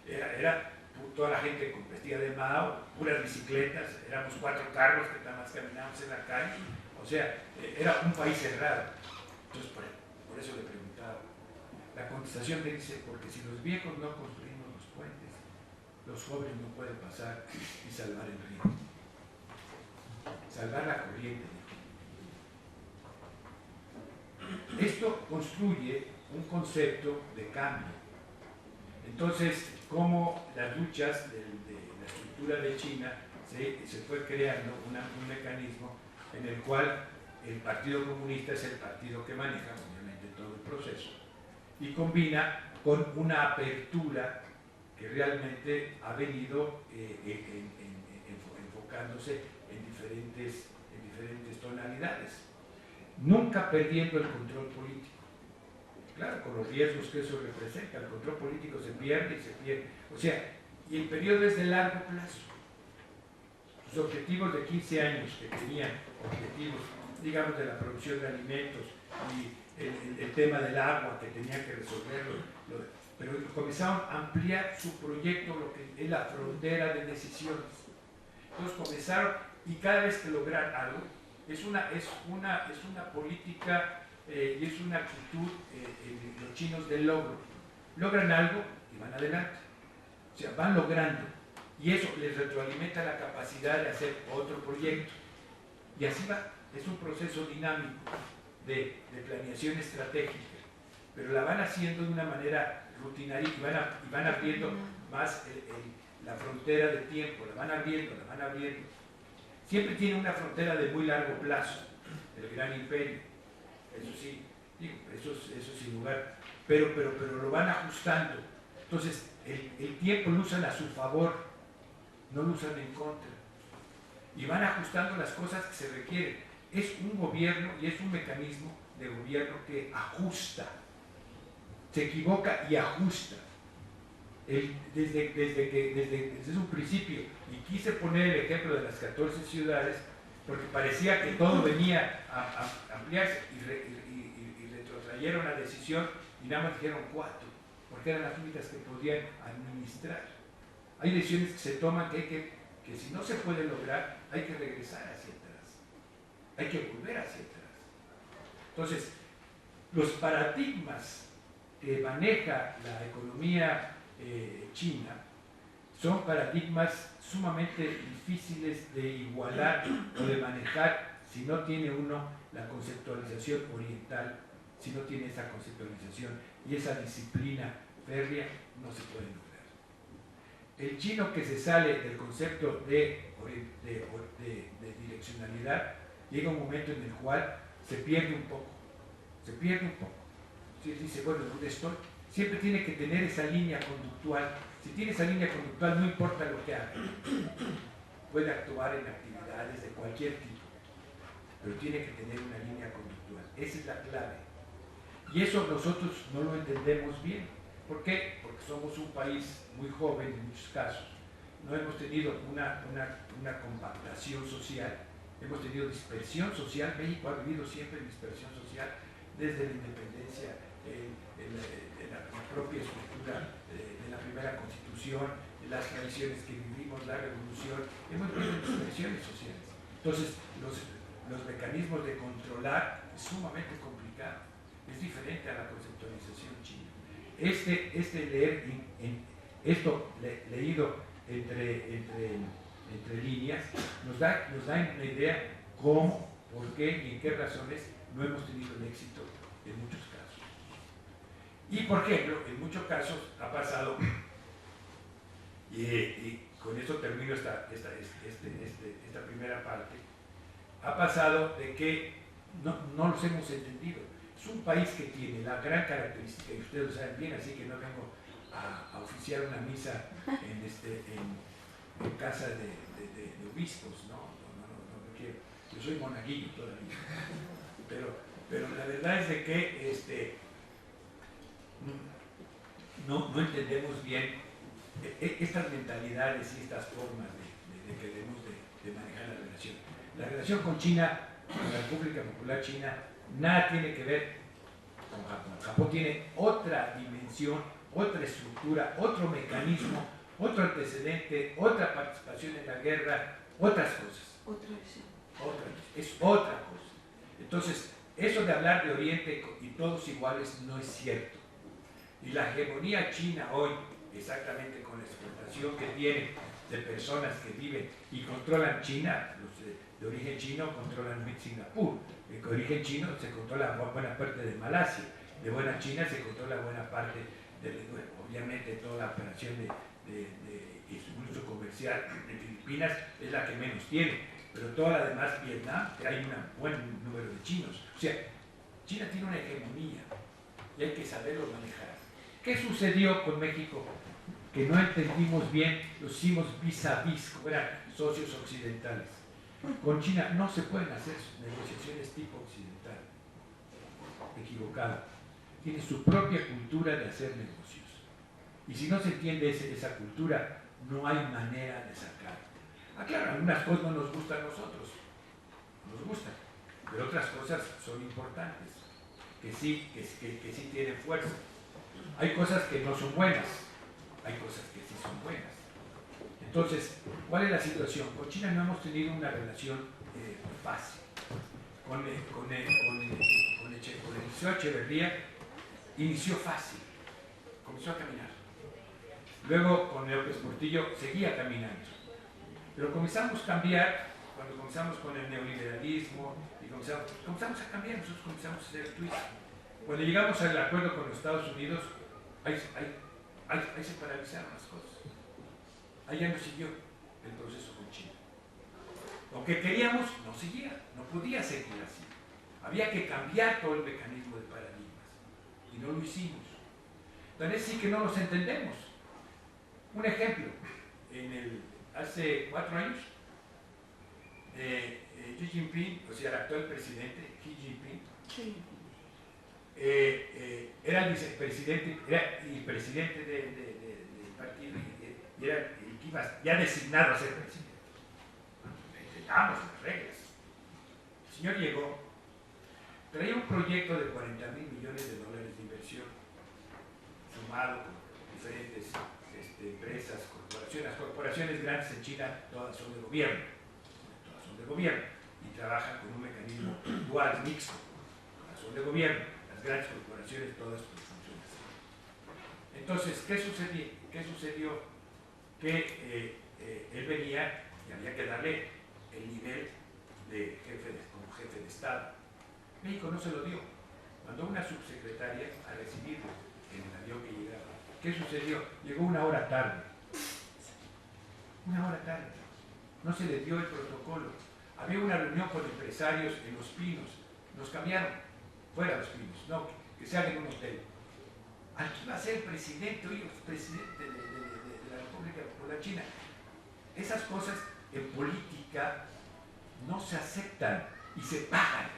era toda la gente vestida de Mao, puras bicicletas, éramos 4 carros que nada más caminábamos en la calle, o sea, era un país cerrado. Entonces por eso le preguntaba. La contestación me dice, porque si los viejos no construimos los puentes, los jóvenes no pueden pasar y salvar el río. Salvar la corriente. Esto construye un concepto de cambio. Entonces, como las luchas de la estructura de China se fue creando un mecanismo en el cual el Partido Comunista es el partido que maneja, obviamente, todo el proceso y combina con una apertura que realmente ha venido enfocándose en diferentes tonalidades, nunca perdiendo el control político. Claro, con los riesgos que eso representa, el control político se pierde y se pierde. O sea, y el periodo es de largo plazo. Sus objetivos de 15 años que tenían, objetivos, digamos, de la producción de alimentos y el tema del agua que tenían que resolverlo, pero comenzaron a ampliar su proyecto, lo que es la frontera de decisiones. Entonces comenzaron, y cada vez que logran algo, es una política y es una actitud los chinos del logro. Logran algo y van adelante. O sea, van logrando. Y eso les retroalimenta la capacidad de hacer otro proyecto. Y así va. Es un proceso dinámico de planeación estratégica. Pero la van haciendo de una manera rutinaria y van abriendo más la frontera de tiempo. La van abriendo. Siempre tiene una frontera de muy largo plazo, el gran imperio. Eso sí, digo, eso sin lugar. Pero lo van ajustando. Entonces, el tiempo lo usan a su favor, no lo usan en contra. Y van ajustando las cosas que se requieren. Es un gobierno y es un mecanismo de gobierno que ajusta. Se equivoca y ajusta. Desde un principio, y quise poner el ejemplo de las 14 ciudades, porque parecía que todo venía a ampliarse y retrotrayeron la decisión y nada más dijeron 4, porque eran las únicas que podían administrar. Hay decisiones que se toman que si no se puede lograr, hay que regresar hacia atrás, hay que volver hacia atrás. Entonces, los paradigmas que maneja la economía china son paradigmas sumamente difíciles de igualar o de manejar si no tiene uno la conceptualización oriental, si no tiene esa conceptualización y esa disciplina férrea, no se puede lograr. El chino que se sale del concepto de direccionalidad, llega un momento en el cual se pierde un poco. Dice, bueno, ¿dónde estoy? Siempre tiene que tener esa línea conductual. Si tiene esa línea conductual, no importa lo que haga. Puede actuar en actividades de cualquier tipo, pero tiene que tener una línea conductual. Esa es la clave. Y eso nosotros no lo entendemos bien. ¿Por qué? Porque somos un país muy joven en muchos casos. No hemos tenido una compactación social, hemos tenido dispersión social. México ha vivido siempre en dispersión social desde la independencia, la propia estructura de la primera constitución, las tradiciones que vivimos, la revolución, hemos vivido dispersiones sociales. Entonces, los mecanismos de controlar es sumamente complicado, es diferente a la conceptualización china. Leído entre líneas, nos da una idea cómo, por qué y en qué razones no hemos tenido el éxito en muchos casos. Y por ejemplo, en muchos casos ha pasado, y con esto termino esta primera parte, ha pasado de que no los hemos entendido. Es un país que tiene la gran característica, y ustedes lo saben bien, así que no vengo a oficiar una misa en casa de obispos, no quiero. Yo soy monaguillo todavía. Pero la verdad es de que no entendemos bien estas mentalidades y estas formas que debemos de manejar la relación. La relación con China, con la República Popular China, nada tiene que ver con Japón. Japón tiene otra dimensión, otra estructura, otro mecanismo, otro antecedente, otra participación en la guerra, otras cosas. Es otra cosa. Entonces, eso de hablar de Oriente y todos iguales no es cierto. Y la hegemonía china hoy, exactamente con la exportación que tiene de personas que viven y controlan China, los de origen chino controlan Singapur, de origen chino se controla buena parte de Malasia, de buena China se controla buena parte obviamente toda la operación de uso comercial de Filipinas es la que menos tiene, pero toda la demás, Vietnam, que hay un buen número de chinos. O sea, China tiene una hegemonía y hay que saberlo manejar. ¿Qué sucedió con México? que no entendimos bien, lo hicimos vis a vis, como eran socios occidentales. Con China no se pueden hacer negociaciones tipo occidental, equivocado. Tiene su propia cultura de hacer negocios. Y si no se entiende esa cultura, no hay manera de sacar. Claro, algunas cosas no nos gustan a nosotros, no nos gustan, pero otras cosas son importantes, que sí tienen fuerza. Hay cosas que no son buenas, hay cosas que sí son buenas. Entonces, ¿cuál es la situación? Con China no hemos tenido una relación fácil. Con el Liceo Echeverría inició fácil, comenzó a caminar. Luego con López Portillo seguía caminando. Pero comenzamos a cambiar, cuando comenzamos con el neoliberalismo, y comenzamos a cambiar, nosotros comenzamos a hacer tweets. Cuando llegamos al acuerdo con los Estados Unidos, ahí se paralizaron las cosas. Ahí ya no siguió el proceso con China. Lo que queríamos no seguía, no podía seguir así. Había que cambiar todo el mecanismo de paradigmas. Y no lo hicimos. Entonces sí que no los entendemos. Un ejemplo, hace 4 años, Xi Jinping, o sea, el actual presidente, Xi Jinping, era el vicepresidente, era el presidente del partido y era el que iba ya designado a ser presidente. Intentamos las reglas. El señor llegó, traía un proyecto de $40,000 millones de inversión, sumado con diferentes empresas, corporaciones. Las corporaciones grandes en China todas son de gobierno, y trabajan con un mecanismo dual, mixto, todas son de gobierno. Las grandes corporaciones todas funcionan así. Entonces, ¿qué sucedió? Que él venía y había que darle el nivel de como jefe de Estado. México no se lo dio. Mandó una subsecretaria a recibirlo en el avión que llegaba. ¿Qué sucedió? Llegó 1 hora tarde. 1 hora tarde. No se le dio el protocolo. Había una reunión con empresarios en Los Pinos. Nos cambiaron fuera de Los Pinos. No, que se haga en un hotel. Aquí va a ser el presidente, oye, presidente de la República Popular China. Esas cosas en política no se aceptan y se pagan.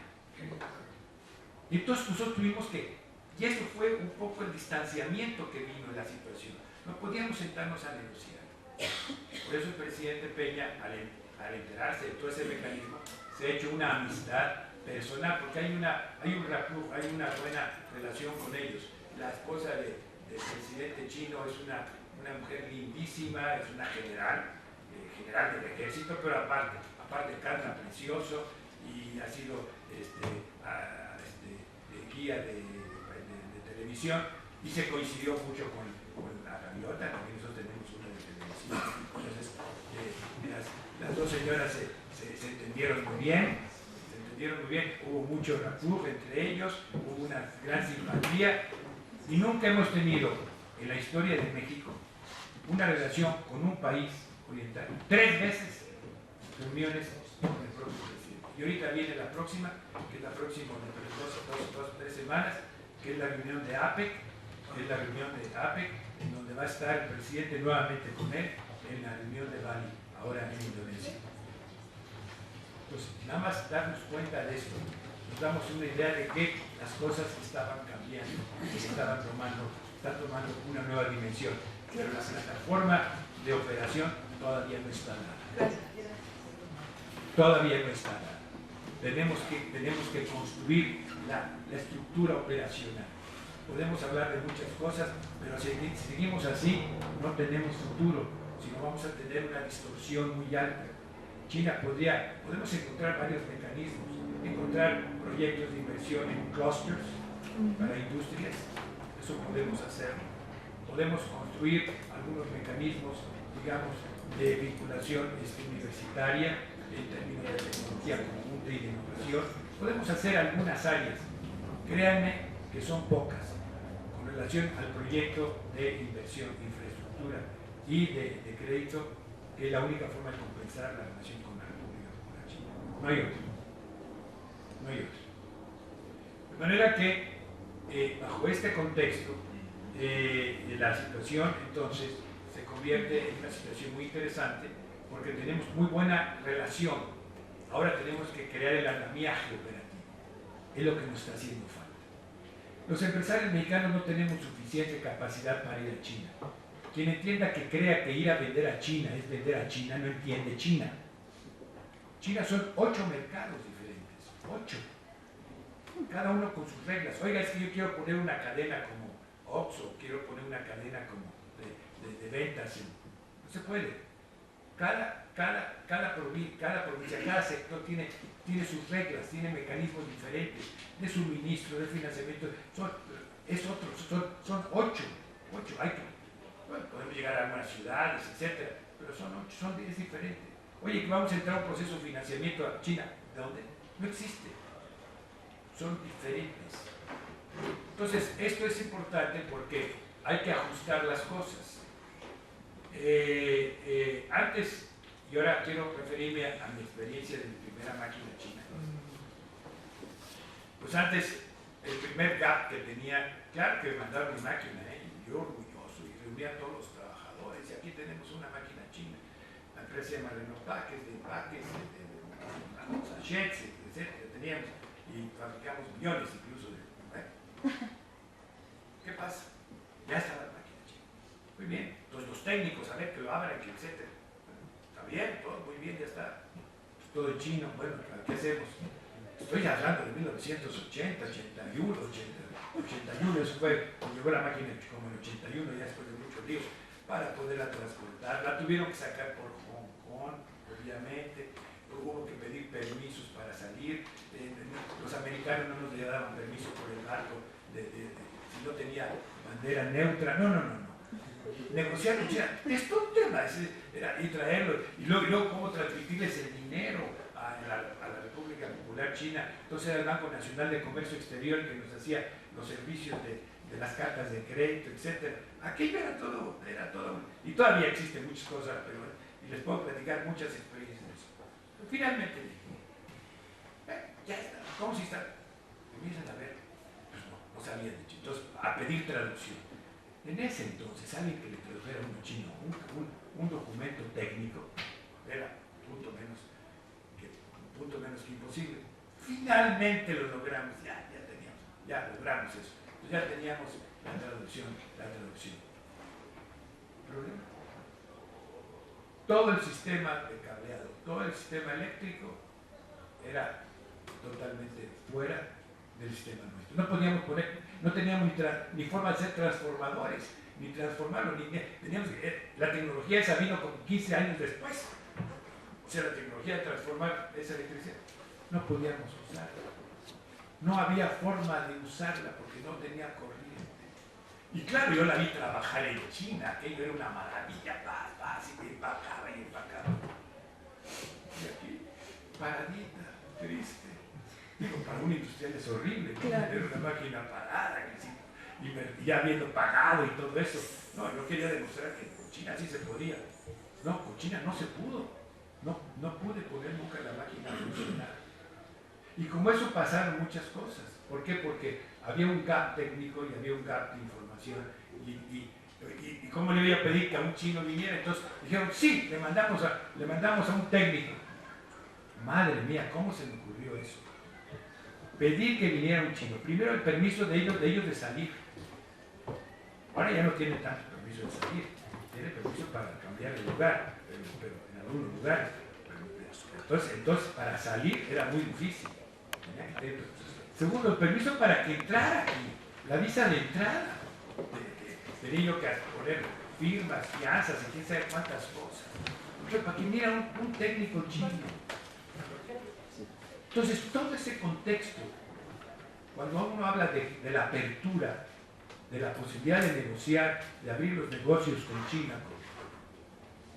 Entonces nosotros tuvimos que, y eso fue un poco el distanciamiento que vino en la situación. No podíamos sentarnos a negociar. Por eso el presidente Peña, al enterarse de todo ese mecanismo, se ha hecho una amistad personal, porque hay una buena relación con ellos. La esposa del presidente chino es una mujer lindísima, es una general del ejército, pero aparte canta precioso y ha sido guía de televisión y se coincidió mucho con la gaviota, también nosotros tenemos una de televisión. Entonces, las dos señoras se entendieron muy bien, hubo mucho rapport entre ellos, hubo una gran simpatía y nunca hemos tenido en la historia de México una relación con un país oriental. 3 veces reuniones con el propio presidente. Y ahorita viene la próxima, que es la próxima dentro de 2 o 3 semanas, que es la reunión de APEC, en donde va a estar el presidente nuevamente con él en la reunión de Bali, ahora en Indonesia. Entonces, nada más darnos cuenta de esto, nos damos una idea de que las cosas estaban cambiando, están tomando una nueva dimensión, pero la plataforma de operación todavía no está nada. Todavía no está nada. Tenemos que construir la estructura operacional. Podemos hablar de muchas cosas, pero si seguimos así, no tenemos futuro, sino vamos a tener una distorsión muy alta. China podemos encontrar varios mecanismos, encontrar proyectos de inversión en clusters para industrias, eso podemos hacerlo. Podemos construir algunos mecanismos, digamos, de vinculación universitaria en términos de tecnología conjunta y de innovación. Podemos hacer algunas áreas, créanme que son pocas, con relación al proyecto de inversión, infraestructura y de crédito, que es la única forma de compensar la relación con la República Popular China. No hay otro. De manera que, bajo este contexto, la situación entonces se convierte en una situación muy interesante porque tenemos muy buena relación. Ahora tenemos que crear el andamiaje operativo. Es lo que nos está haciendo falta. Los empresarios mexicanos no tenemos suficiente capacidad para ir a China. Quien entienda que crea que ir a vender a China es vender a China, no entiende China. China son 8 mercados diferentes, 8. Cada uno con sus reglas. Oiga, es que yo quiero poner una cadena como Oxxo, quiero poner una cadena como de ventas. No se puede. Cada provincia, cada sector tiene sus reglas, tiene mecanismos diferentes de suministro, de financiamiento. Son 8. Bueno, podemos llegar a algunas ciudades, etcétera, pero son 8, es diferente. Oye, que vamos a entrar a un proceso de financiamiento a China. ¿De dónde? No existe. Son diferentes. Entonces, esto es importante porque hay que ajustar las cosas. Antes, y ahora quiero referirme a mi experiencia de mi primera máquina china. Pues antes, el primer gap que tenía, claro que me mandaron mi máquina, y yo orgulloso, y reunía a todos los trabajadores, y aquí tenemos una máquina china. La empresa se llama Renopac, es de empaques, de sachets, etc. Teníamos, y fabricamos millones incluso de. ¿Qué pasa? Ya está la máquina china. Muy bien. Entonces los técnicos, a ver que lo abran, que etc. Está bien, todo muy bien, ya está. Pues todo en chino. Bueno, ¿qué hacemos? Estoy hablando de 1980, 81, 81, eso fue, llegó la máquina como en 81, ya después de muchos líos, para poderla transportar. La tuvieron que sacar por Hong Kong, obviamente. Hubo que pedir permisos para salir. Los americanos no nos daban permiso por el barco si no tenía bandera neutra. No. Negociar con China es todo un tema, y traerlo. Y luego cómo transmitirles el dinero a la República Popular China. Entonces era el Banco Nacional de Comercio Exterior que nos hacía los servicios de las cartas de crédito, etc. Aquello era todo, y todavía existen muchas cosas, y les puedo platicar muchas experiencias de eso. Pero finalmente dije, ya está, ¿cómo si está? Empiezan a ver, pues no sabían dicho. Entonces, a pedir traducción. En ese entonces, alguien que le tradujera a un chino un documento técnico era punto menos que imposible. Finalmente lo logramos, ya logramos eso. Pues ya teníamos la traducción. ¿Problema? Todo el sistema de cableado, todo el sistema eléctrico era totalmente fuera del sistema nuestro. No podíamos poner, no teníamos ni forma de hacer transformadores, ni transformarlo, teníamos la tecnología esa vino como 15 años después. O sea, la tecnología de transformar esa electricidad no podíamos usarla. No había forma de usarla porque no tenía corriente. Y claro, yo la vi trabajar en China, aquello era una maravilla, fácil, empacaba. Y aquí, paradita, triste. Digo, para un industrial es horrible, ¿no? Claro. Tener una máquina parada, y ya habiendo pagado y todo eso. No, yo quería demostrar que con China sí se podía. No, con China no se pudo. No pude poner nunca la máquina a funcionar. Y como eso pasaron muchas cosas. ¿Por qué? Porque había un gap técnico y había un gap de información. ¿Y cómo le iba a pedir que a un chino viniera? Entonces dijeron, sí, le mandamos a un técnico. Madre mía, ¿cómo se me ocurrió eso? Pedir que viniera un chino. Primero el permiso de ellos de salir. Ahora ya no tiene tanto permiso de salir. Tiene permiso para cambiar de lugar, pero en algunos lugares. Entonces para salir era muy difícil. Segundo, el permiso para que entrara aquí. La visa de entrada. Tenía yo que poner firmas, fianzas y quién sabe cuántas cosas. Entonces, para que viniera un técnico chino. Entonces, todo ese contexto, cuando uno habla de la apertura, de la posibilidad de negociar, de abrir los negocios con China,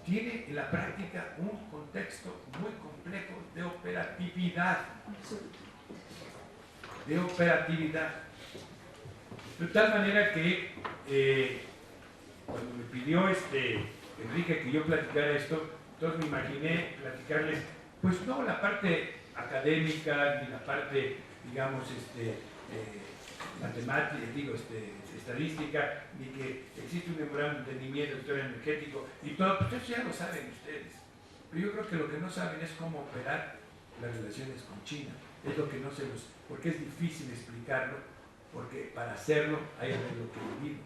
tiene en la práctica un contexto muy complejo de operatividad. De tal manera que cuando me pidió Enrique que yo platicara esto, entonces me imaginé platicarles, pues no la parte académica ni la parte, digamos, matemática, estadística, ni que existe un memorándum de entendimiento del sector energético, y todo, pues eso ya lo saben ustedes. Pero yo creo que lo que no saben es cómo operar las relaciones con China. Es lo que no se los... porque es difícil explicarlo, porque para hacerlo hay que haberlo que vivido.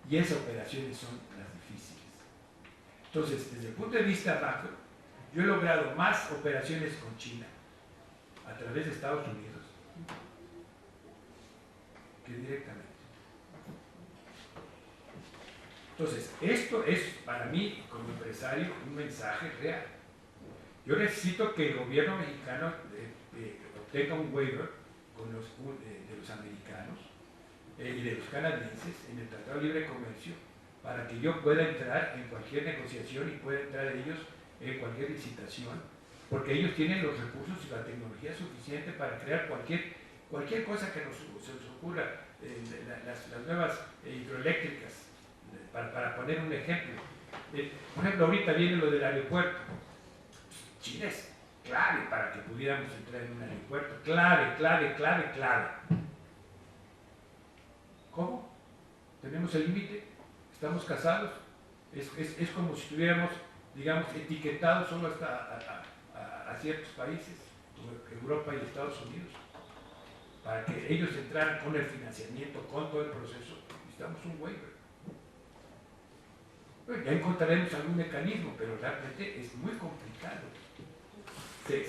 Y esas operaciones son las difíciles. Entonces, desde el punto de vista macro, yo he logrado más operaciones con China a través de Estados Unidos que directamente. Entonces, esto es para mí, como empresario, un mensaje real. Yo necesito que el gobierno mexicano obtenga un waiver con de los americanos y de los canadienses en el Tratado de Libre Comercio para que yo pueda entrar en cualquier negociación y pueda entrar ellos en cualquier licitación, porque ellos tienen los recursos y la tecnología suficiente para crear cualquier cosa que se nos ocurra, las nuevas hidroeléctricas, para poner un ejemplo. Por ejemplo, ahorita viene lo del aeropuerto. China es clave para que pudiéramos entrar en un aeropuerto. Clave. ¿Cómo? ¿Tenemos el límite? ¿Estamos casados? Es como si estuviéramos, digamos, etiquetados solo hasta a ciertos países, como Europa y Estados Unidos. Para que ellos entraran con el financiamiento, con todo el proceso, necesitamos un waiver. Bueno, ya encontraremos algún mecanismo, pero realmente es muy complicado. Se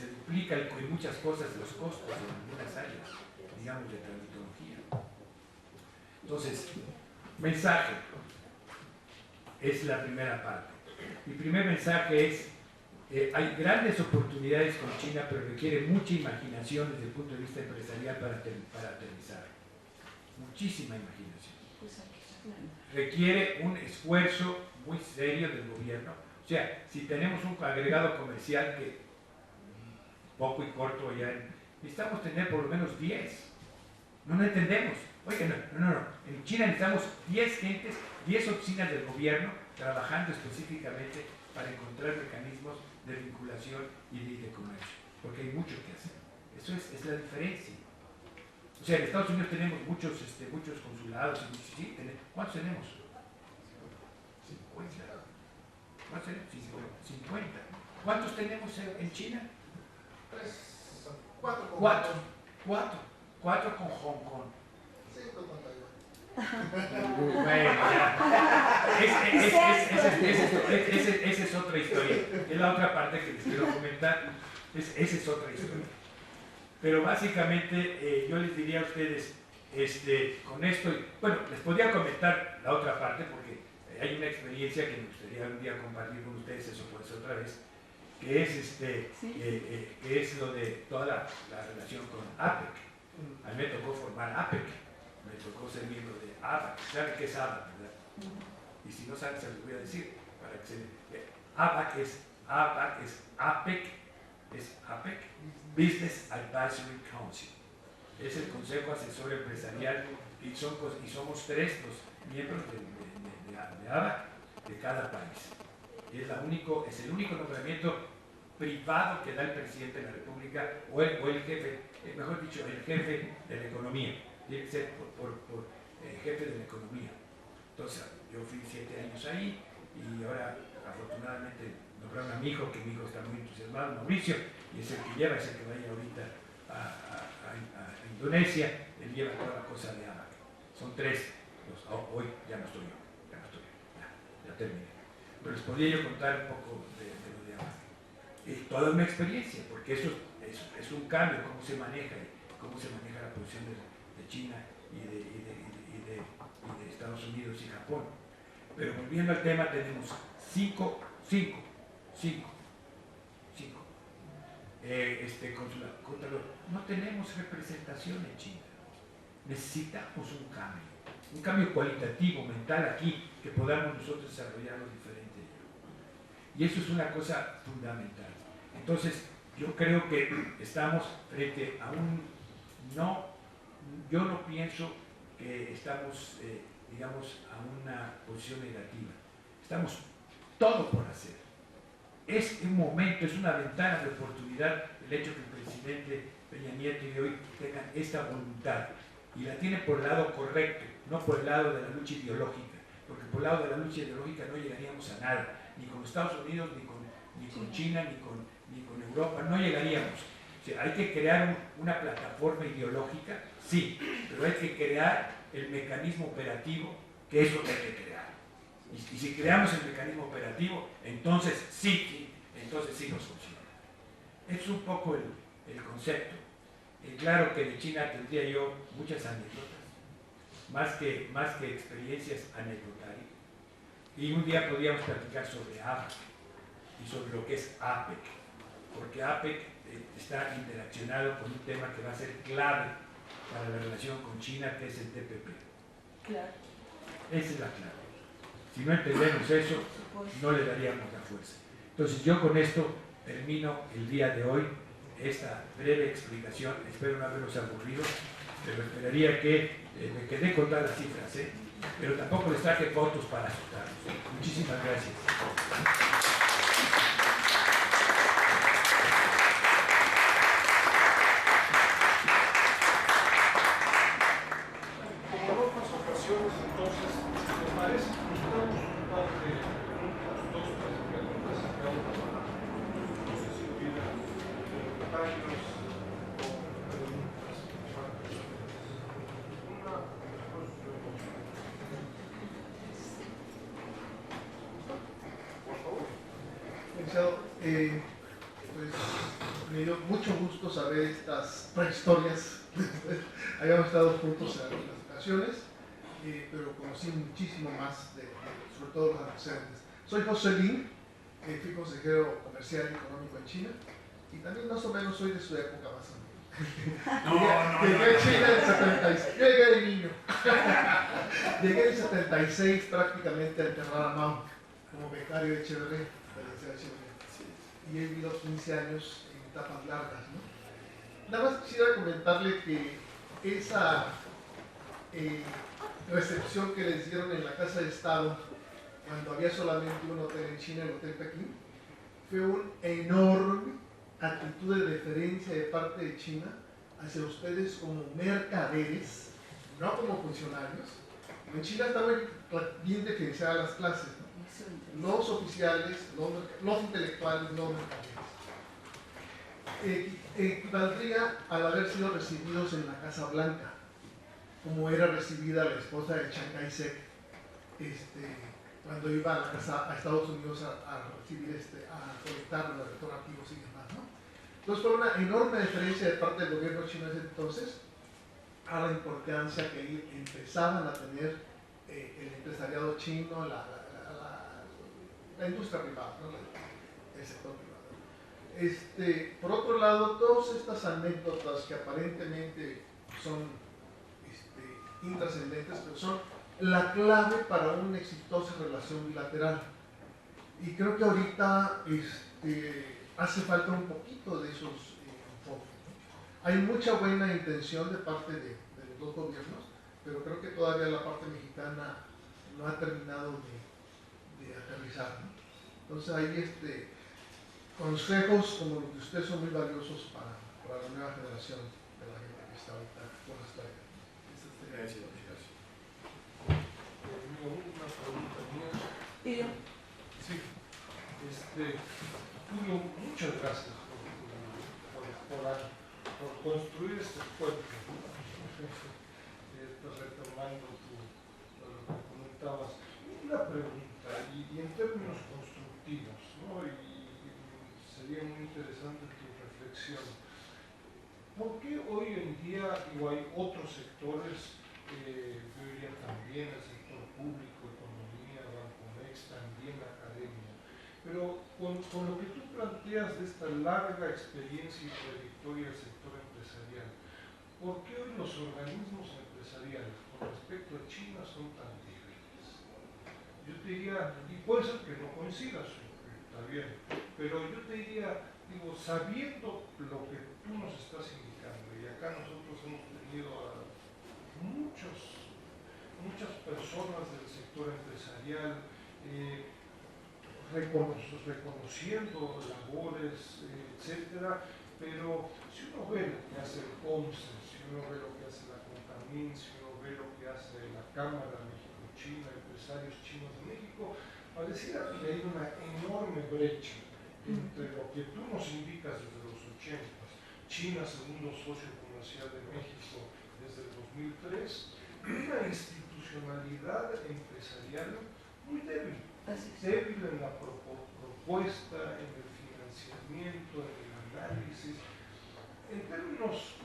duplica en muchas cosas los costos en algunas áreas, digamos, de tramitología. Entonces, mensaje es la primera parte. Mi primer mensaje es: hay grandes oportunidades con China, pero requiere mucha imaginación desde el punto de vista empresarial para aterrizar. Muchísima imaginación. Requiere un esfuerzo muy serio del gobierno. O sea, si tenemos un agregado comercial que poco y corto ya, necesitamos tener por lo menos 10. No entendemos. Oye, no. En China necesitamos 10 gentes, 10 oficinas del gobierno trabajando específicamente para encontrar mecanismos de vinculación y de comercio, porque hay mucho que hacer. Eso es la diferencia. O sea, en Estados Unidos tenemos muchos consulados, ¿sí? ¿Cuántos tenemos? 50. ¿Cuántos tenemos? 50. ¿Cuántos tenemos en China? 4. 4 con Hong Kong. 5 con Taiwán. Bueno, ya. Esa es otra historia. Es la otra parte que les quiero comentar. Esa es otra historia. Pero básicamente yo les diría a ustedes, con esto, bueno, les podría comentar la otra parte porque hay una experiencia que me gustaría un día compartir con ustedes, eso por eso otra vez, que es, que es lo de toda la relación con APEC. A mí me tocó formar APEC, me tocó ser miembro de ABAC. ¿Saben qué es ABAC, verdad? Y si no saben, se los voy a decir. Para que ABAC es APEC, Business Advisory Council. Es el Consejo Asesor Empresarial y somos 3 los miembros de ABAC de cada país. Es el único nombramiento privado que da el presidente de la República o el jefe, mejor dicho, el jefe de la economía. Tiene que ser por jefe de la economía. Entonces, yo fui 7 años ahí y ahora, afortunadamente, nombraron a mi hijo, que mi hijo está muy entusiasmado, Mauricio, y es el que lleva, es el que vaya ahorita a Indonesia, él lleva toda la cosa de ABAC. Son 3. Hoy ya no estoy yo, ya terminé. Pero les podría yo contar un poco de lo de ABAC. Toda una experiencia, porque eso es un cambio, cómo se maneja la posición de China y de Estados Unidos y Japón. Pero volviendo al tema, tenemos 5 consulados. No tenemos representación en China. Necesitamos un cambio cualitativo, mental aquí, que podamos nosotros desarrollarlo diferente. Y eso es una cosa fundamental. Entonces, yo creo que estamos frente a yo no pienso que estamos, digamos, a una posición negativa. Estamos todo por hacer. Es un momento, es una ventana de oportunidad el hecho que el presidente Peña Nieto y hoy tengan esta voluntad. Y la tienen por el lado correcto, no por el lado de la lucha ideológica, porque por el lado de la lucha ideológica no llegaríamos a nada, ni con Estados Unidos, ni con China, ni con Europa, no llegaríamos. O sea, hay que crear una plataforma ideológica, sí, pero hay que crear el mecanismo operativo, que es lo que hay que crear. Y si creamos el mecanismo operativo, entonces sí nos funciona. Es un poco el concepto. Claro que de China tendría yo muchas anécdotas, más que experiencias anecdotarias. Y un día podríamos platicar sobre APEC y sobre lo que es APEC, porque APEC está interaccionado con un tema que va a ser clave para la relación con China, que es el TPP. Claro. Esa es la clave. Si no entendemos eso, no le daríamos la fuerza. Entonces yo con esto termino el día de hoy esta breve explicación. Espero no haberlos aburrido, pero esperaría que me quedé con todas las cifras, pero tampoco les traje fotos para asustarlos. Muchísimas gracias. Como en otras ocasiones, entonces, ¿les parece que buscamos un par de preguntas, dos, tres preguntas a cada uno? No sé si hubiera comentarios o preguntas para ustedes. Una, después por favor. Licenciado, pues me dio mucho gusto saber estas prehistorias. Habíamos estado juntos en algunas ocasiones, pero conocí muchísimo más, sobre todo los antecedentes. Soy José Lin, fui consejero comercial y económico en China, y también más o menos soy de su época más o menos. Llegué a China en el 76, yo llegué de niño. Llegué en el 76 prácticamente a enterrar a Mao como becario de Echeverría, de la Universidad de Echeverría. Y he vivido 15 años en etapas largas, ¿no? Nada más quisiera comentarle que esa recepción que les dieron en la Casa de Estado, cuando había solamente un hotel en China, el Hotel Pekín, fue una enorme actitud de deferencia de parte de China hacia ustedes como mercaderes, no como funcionarios. En China estaban bien diferenciadas las clases, ¿no? Los oficiales, los intelectuales, los mercaderes. Equivaldría al haber sido recibidos en la Casa Blanca, como era recibida la esposa de Chiang Kai-shek cuando iba a, a Estados Unidos a recibir, a colectar los retornativos y demás, ¿no? Entonces fue una enorme diferencia de parte del gobierno chino desde entonces a la importancia que empezaban a tener el empresariado chino, la industria privada, ¿no? El sector privado. Por otro lado, todas estas anécdotas que aparentemente son intrascendentes, pero son la clave para una exitosa relación bilateral. Y creo que ahorita hace falta un poquito de esos enfoques, ¿no? Hay mucha buena intención de parte de los dos gobiernos, pero creo que todavía la parte mexicana no ha terminado de aterrizar, ¿no? Entonces hay consejos como los de ustedes son muy valiosos para la nueva generación de la gente que está ahorita con las tareas. Gracias. Una pregunta mía. ¿Y yo? Sí. Julio, muchas gracias por construir este puente. Estás retomando lo que comentabas. Una pregunta, y en términos constructivos, ¿no? Y sería muy interesante tu reflexión. ¿Por qué hoy en día hay otros sectores, yo diría también el sector público, economía, Bancomex, también la academia, pero con lo que tú planteas de esta larga experiencia y trayectoria del sector empresarial, ¿por qué hoy los organismos empresariales con respecto a China son tan débiles? Yo te diría, y puede ser que no coincidas, está bien, pero yo te diría, sabiendo lo que tú nos estás indicando, y acá nosotros hemos tenido a muchas personas del sector empresarial reconociendo labores, etcétera, pero si uno ve lo que hace el COMSE, si uno ve lo que hace la CONCAMIN, si uno ve lo que hace la Cámara México-China, Empresarios Chinos de México, pareciera que hay una enorme brecha entre lo que tú nos indicas desde los 80, China, segundo socio comercial de México desde el 2003, y una institucionalidad empresarial muy débil, débil en la propuesta, en el financiamiento, en el análisis. En términos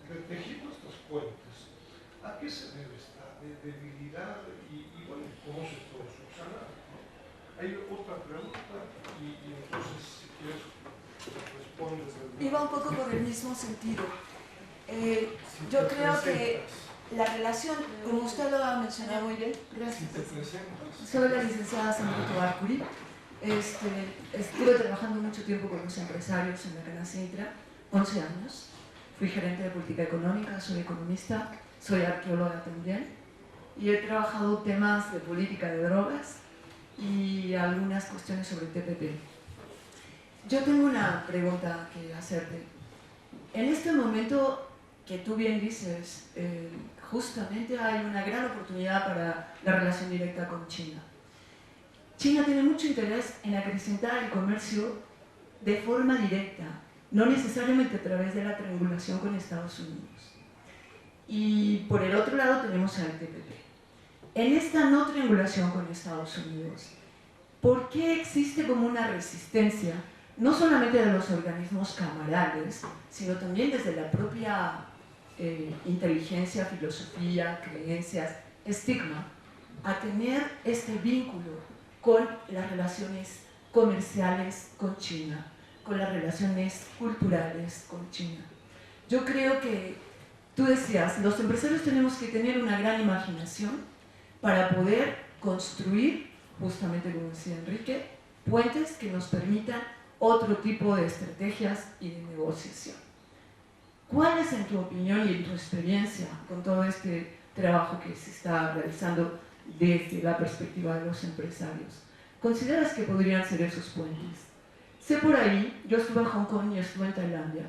de tejido estos puentes, ¿a qué se debe esta debilidad y bueno, cómo se puede subsanar? Hay otra pregunta y entonces si quieres respondes. Iba un poco por el mismo sentido. Yo creo que la relación, como usted lo ha mencionado muy bien, gracias. Soy la licenciada Sandra Tobar Curí. Estuve trabajando mucho tiempo con los empresarios en la Canacintra, 11 años. Fui gerente de política económica, soy economista, soy arqueóloga también. Y he trabajado temas de política de drogas y algunas cuestiones sobre TPP. Yo tengo una pregunta que hacerte. En este momento que tú bien dices, justamente hay una gran oportunidad para la relación directa con China. China tiene mucho interés en acrecentar el comercio de forma directa, no necesariamente a través de la triangulación con Estados Unidos. Y por el otro lado tenemos al TPP. En esta no triangulación con Estados Unidos, ¿por qué existe como una resistencia, no solamente de los organismos camarales, sino también desde la propia inteligencia, filosofía, creencias, estigma, a tener este vínculo con las relaciones comerciales con China, con las relaciones culturales con China? Yo creo que, tú decías, los empresarios tenemos que tener una gran imaginación para poder construir, justamente como decía Enrique, puentes que nos permitan otro tipo de estrategias y de negociación. ¿Cuál es, en tu opinión y en tu experiencia con todo este trabajo que se está realizando desde la perspectiva de los empresarios, consideras que podrían ser esos puentes? Sé por ahí, yo estuve en Hong Kong y estuve en Tailandia,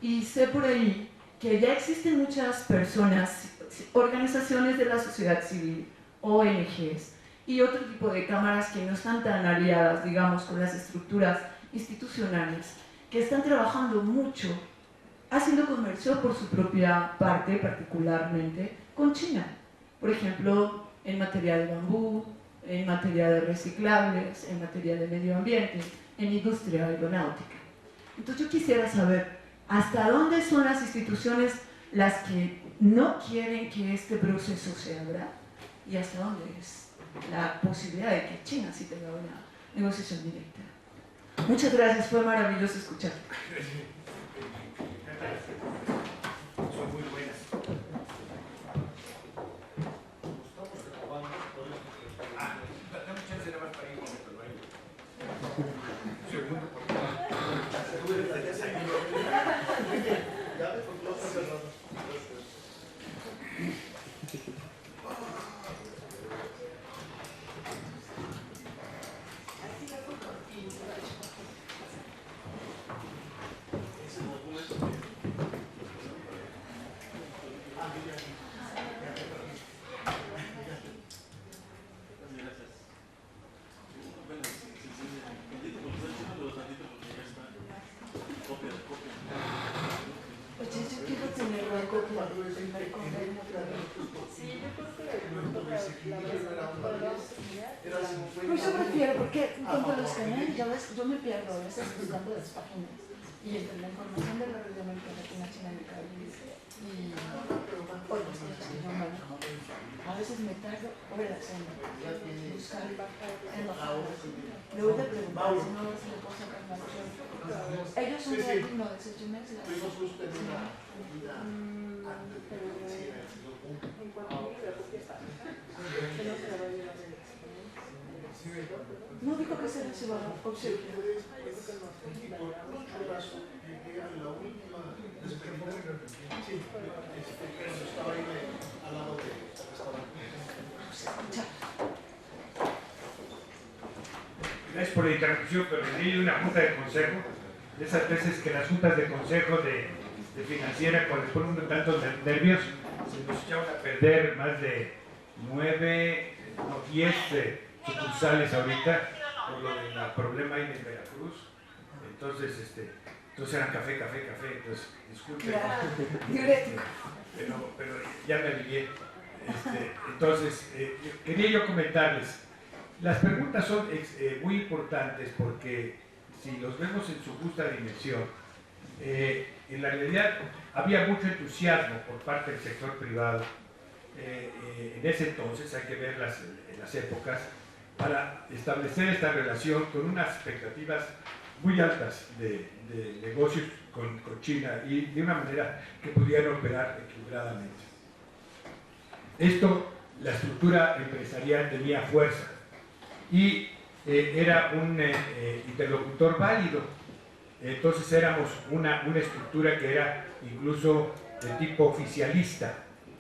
y sé por ahí que ya existen muchas personas, organizaciones de la sociedad civil, ONGs y otro tipo de cámaras que no están tan aliadas, digamos, con las estructuras institucionales, que están trabajando mucho, haciendo comercio por su propia parte, particularmente con China. Por ejemplo, en materia de bambú, en materia de reciclables, en materia de medio ambiente, en industria aeronáutica. Entonces yo quisiera saber hasta dónde son las instituciones las que no quieren que este proceso se abra y hasta dónde es la posibilidad de que China sí tenga una negociación directa. Muchas gracias, fue maravilloso escuchar. Son muy buenas. Dame chance nada más para ir un momento al baño. Un segundo, por favor. Tú eres la desayuno. Ya, por lo cerrado. Pues yo prefiero, porque en cuanto a los canales, ya ves, yo me pierdo a veces buscando las páginas y entre la información de la red de América Latina, China y el Caribe y otras cosas que yo manejo, a veces me tardo horas en buscar embajadas. Le voy a preguntar si no se le puedo sacar más. Ellos son de aquí, no, de Sechimex. Tuvimos justo en una antes de en cuanto a mí, la copia está. No dijo que se reciba obsequio. y por otro brazo llegué a la última despedida. Sí, cuando estaba ahí al lado del restaurante. Gracias por la interrupción, pero tenía una junta de consejo de esas veces que las juntas de consejo de financiera, cuando les ponen tantos nervios, se nos echaron a perder más de 10 sucursales ahorita por lo del problema ahí en Veracruz. Entonces, entonces eran café, entonces disculpen, pero ya me alivié. Entonces, quería yo comentarles, las preguntas son muy importantes porque si los vemos en su justa dimensión, en la realidad había mucho entusiasmo por parte del sector privado en ese entonces, hay que ver las épocas, para establecer esta relación con unas expectativas muy altas de negocios con China y de una manera que pudieran operar equilibradamente. Esto, la estructura empresarial tenía fuerza y era un interlocutor válido. Entonces éramos una estructura que era incluso de tipo oficialista.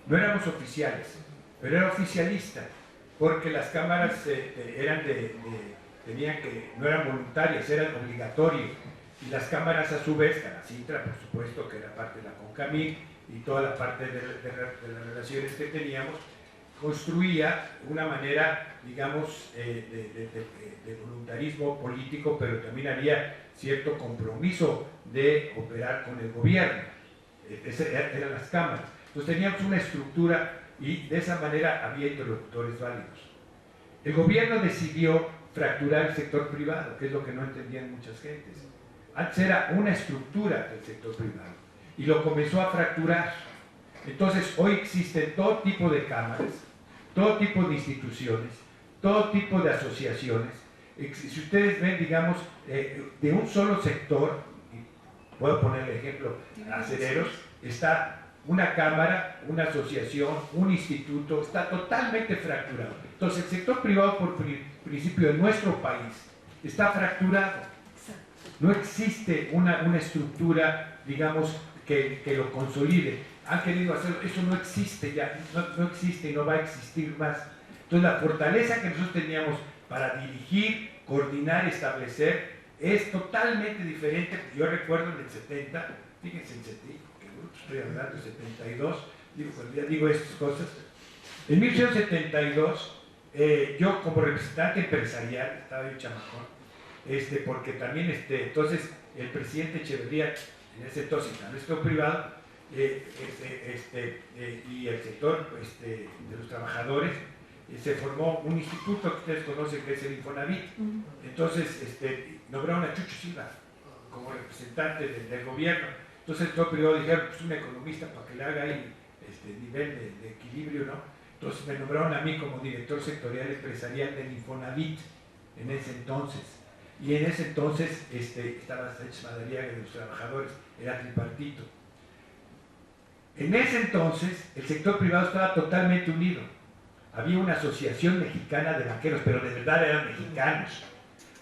No éramos oficiales, pero era oficialista, porque las cámaras no eran voluntarias, eran obligatorias. Y las cámaras a su vez, la Cintra, por supuesto, que era parte de la CONCAMIC y toda la parte de las relaciones que teníamos, construía una manera, digamos, de voluntarismo político, pero también había cierto compromiso de operar con el gobierno. Esas eran las cámaras. Entonces teníamos una estructura y de esa manera había interlocutores válidos. El gobierno decidió fracturar el sector privado, que es lo que no entendían muchas gentes. Antes era una estructura del sector privado y lo comenzó a fracturar. Entonces hoy existen todo tipo de cámaras, todo tipo de instituciones, todo tipo de asociaciones. Si ustedes ven, digamos, de un solo sector, puedo poner el ejemplo, acereros, está una cámara, una asociación, un instituto, está totalmente fracturado. Entonces el sector privado, por principio de nuestro país, está fracturado. No existe una estructura, digamos, que lo consolide. Han querido hacerlo, eso no existe ya, no existe y no va a existir más. Entonces la fortaleza que nosotros teníamos para dirigir, coordinar, establecer, es totalmente diferente. Yo recuerdo en el 70, fíjense en 70, que estoy hablando de 72, cuando ya digo estas cosas, en 1972, yo como representante empresarial, estaba yo chamacón, porque también entonces el presidente Echeverría, en ese entonces, en el sector privado, y el sector de los trabajadores, se formó un instituto que ustedes conocen, que es el Infonavit. Entonces nombraron a Chucho Silva como representante del gobierno. Entonces el sector privado dijeron, pues un economista para que le haga ahí nivel de equilibrio, ¿no? Entonces me nombraron a mí como director sectorial empresarial del Infonavit en ese entonces. Y en ese entonces estaba Sánchez Madariaga de los trabajadores, era tripartito. En ese entonces el sector privado estaba totalmente unido. Había una asociación mexicana de banqueros, pero de verdad eran mexicanos.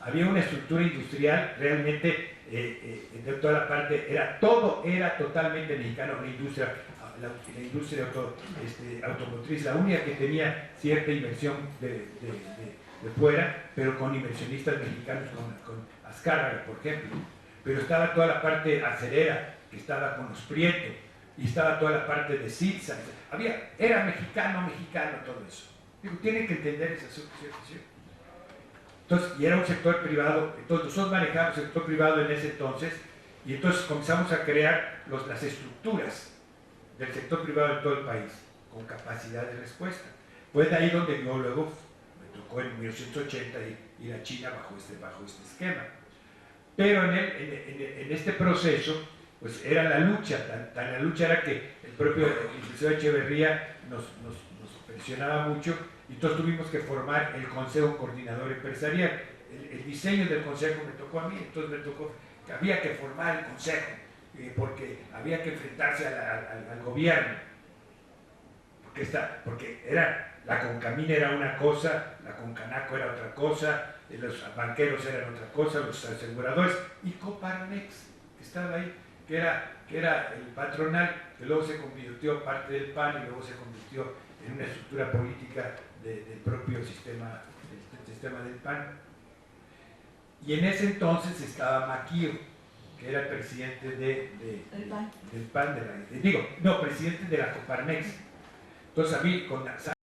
Había una estructura industrial realmente, de toda la parte, todo era totalmente mexicano. La industria automotriz, la única que tenía cierta inversión de fuera, pero con inversionistas mexicanos, con Azcárraga, por ejemplo. Pero estaba toda la parte acerera, que estaba con los Prieto, y estaba toda la parte de Silsa. Era mexicano todo eso. Digo, tienen que entender esa situación. Entonces, y era un sector privado, entonces nosotros manejamos el sector privado en ese entonces, y entonces comenzamos a crear las estructuras del sector privado en todo el país, con capacidad de respuesta. Pues de ahí donde yo luego me tocó en 1980 ir a China bajo este esquema. Pero en este proceso, pues era la lucha, tan la lucha era que el propio licenciado Echeverría nos presionaba mucho, y entonces tuvimos que formar el Consejo Coordinador Empresarial. El diseño del consejo me tocó a mí, entonces me tocó que había que formar el consejo, porque había que enfrentarse al gobierno, porque la Concamín era una cosa, la Concanaco era otra cosa, los banqueros eran otra cosa, los aseguradores, y Coparmex, que estaba ahí, que era el patronal, que luego se convirtió parte del PAN y luego se convirtió en una estructura política del propio sistema del PAN. Y en ese entonces estaba Maquio, que era el presidente El PAN. del PAN, digo, no, presidente de la Coparmex. Entonces a mí, con Alfonso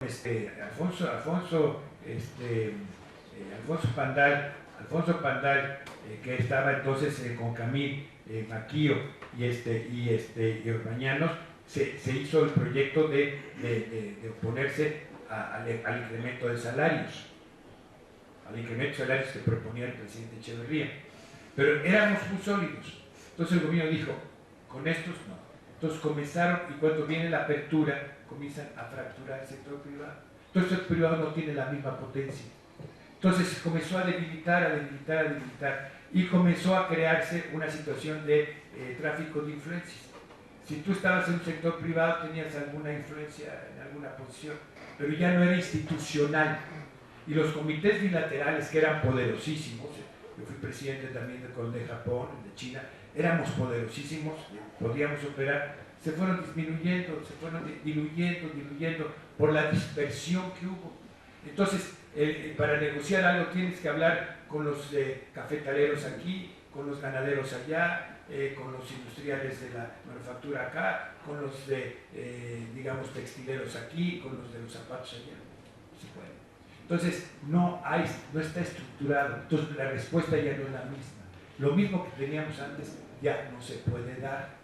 Pandal, que estaba entonces con Camil Maquillo y Orbañanos, se hizo el proyecto de oponerse al incremento de salarios, que proponía el presidente Echeverría. Pero éramos muy sólidos. Entonces el gobierno dijo, con estos no. Entonces comenzaron, y cuando viene la apertura, comienzan a fracturar el sector privado. Entonces el privado no tiene la misma potencia. Entonces comenzó a debilitar, y comenzó a crearse una situación de tráfico de influencias. Si tú estabas en un sector privado, tenías alguna influencia en alguna posición, pero ya no era institucional. Y los comités bilaterales, que eran poderosísimos, yo fui presidente también de Japón, de China, éramos poderosísimos, podíamos operar, se fueron disminuyendo, se fueron diluyendo por la dispersión que hubo. Entonces, para negociar algo tienes que hablar con los cafetaleros aquí, con los ganaderos allá, con los industriales de la manufactura acá, con los digamos, textileros aquí, con los de los zapatos allá. Se puede. Entonces, no está estructurado. Entonces, la respuesta ya no es la misma. Lo mismo que teníamos antes ya no se puede dar.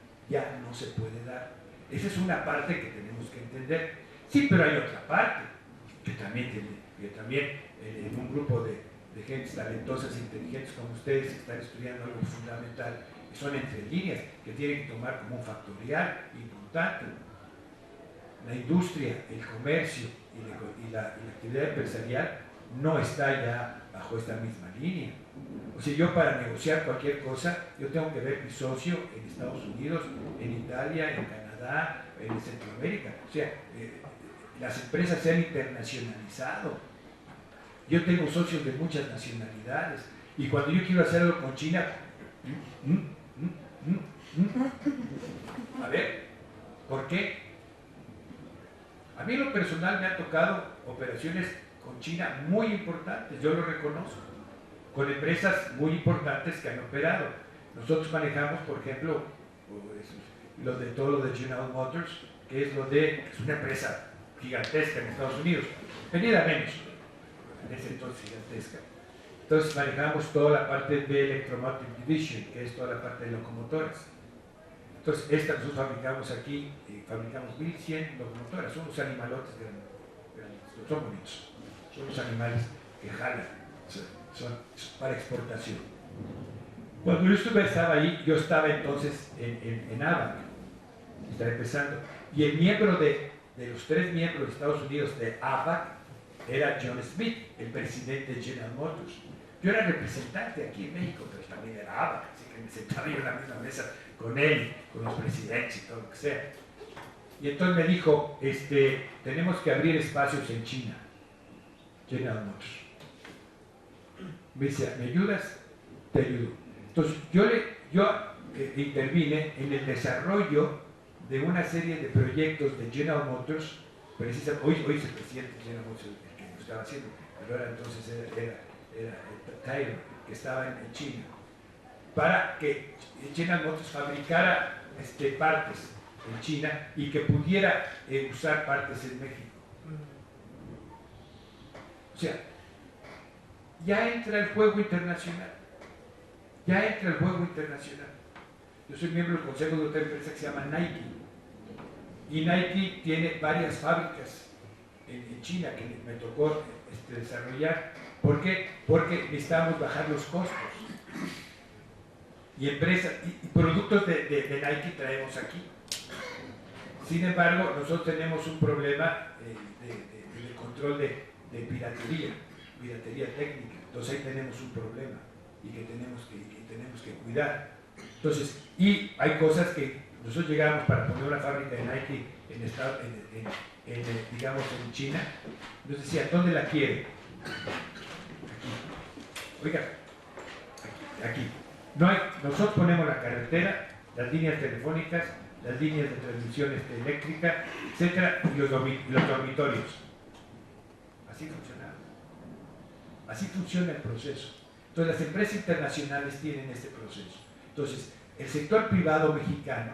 Esa es una parte que tenemos que entender. Sí, pero hay otra parte que también en un grupo de gentes talentosas e inteligentes como ustedes que están estudiando algo fundamental, que son entre líneas, que tienen que tomar como un factorial importante. La industria, el comercio y la actividad empresarial no está ya bajo esta misma línea. O sea, yo para negociar cualquier cosa, yo tengo que ver mi socio en Estados Unidos, en Italia, en Canadá, en Centroamérica. O sea, las empresas se han internacionalizado. Yo tengo socios de muchas nacionalidades. Y cuando yo quiero hacer algo con China, a ver, ¿por qué? A mí en lo personal me han tocado operaciones con China muy importantes, yo lo reconozco, con empresas muy importantes que han operado. Nosotros manejamos, por ejemplo, todo lo de General Motors, que es una empresa gigantesca en Estados Unidos, venida menos, en ese entonces gigantesca. Entonces manejamos toda la parte de Electromotive Division, que es toda la parte de locomotoras. Entonces, esta nosotros fabricamos aquí, fabricamos 1100 locomotoras, son unos animalotes grandes, son bonitos, son los animales que jalan, son para exportación. Cuando yo estaba ahí, yo estaba entonces en ABAC, estaba empezando, y el miembro de los 3 miembros de Estados Unidos de ABAC era John Smith, el presidente de General Motors. Yo era representante aquí en México, pero también era ABAC, así que me sentaba yo en la misma mesa con él, con los presidentes y todo lo que sea. Y entonces me dijo, tenemos que abrir espacios en China, General Motors. Me dice, ¿me ayudas? Te ayudo. Entonces yo intervine en el desarrollo de una serie de proyectos de General Motors, precisamente, hoy es el presidente de General Motors el que lo estaba haciendo, pero ahora entonces era Taylor, que estaba en China, para que General Motors fabricara partes en China y que pudiera usar partes en México. O sea, ya entra el juego internacional. Yo soy miembro del consejo de otra empresa que se llama Nike. Y Nike tiene varias fábricas en China que me tocó desarrollar. ¿Por qué? Porque necesitamos bajar los costos. Y empresas y productos de Nike traemos aquí. Sin embargo, nosotros tenemos un problema de control de piratería técnica. Entonces ahí tenemos un problema y que tenemos que cuidar. Entonces, y hay cosas que nosotros llegamos para poner una fábrica de Nike digamos en China, nos decían, ¿dónde la quiere? Aquí. Oiga, aquí. Nosotros ponemos la carretera, las líneas telefónicas, las líneas de transmisión eléctrica, etcétera, y los dormitorios. Así funcionaba. Así funciona el proceso. Entonces las empresas internacionales tienen este proceso. Entonces, el sector privado mexicano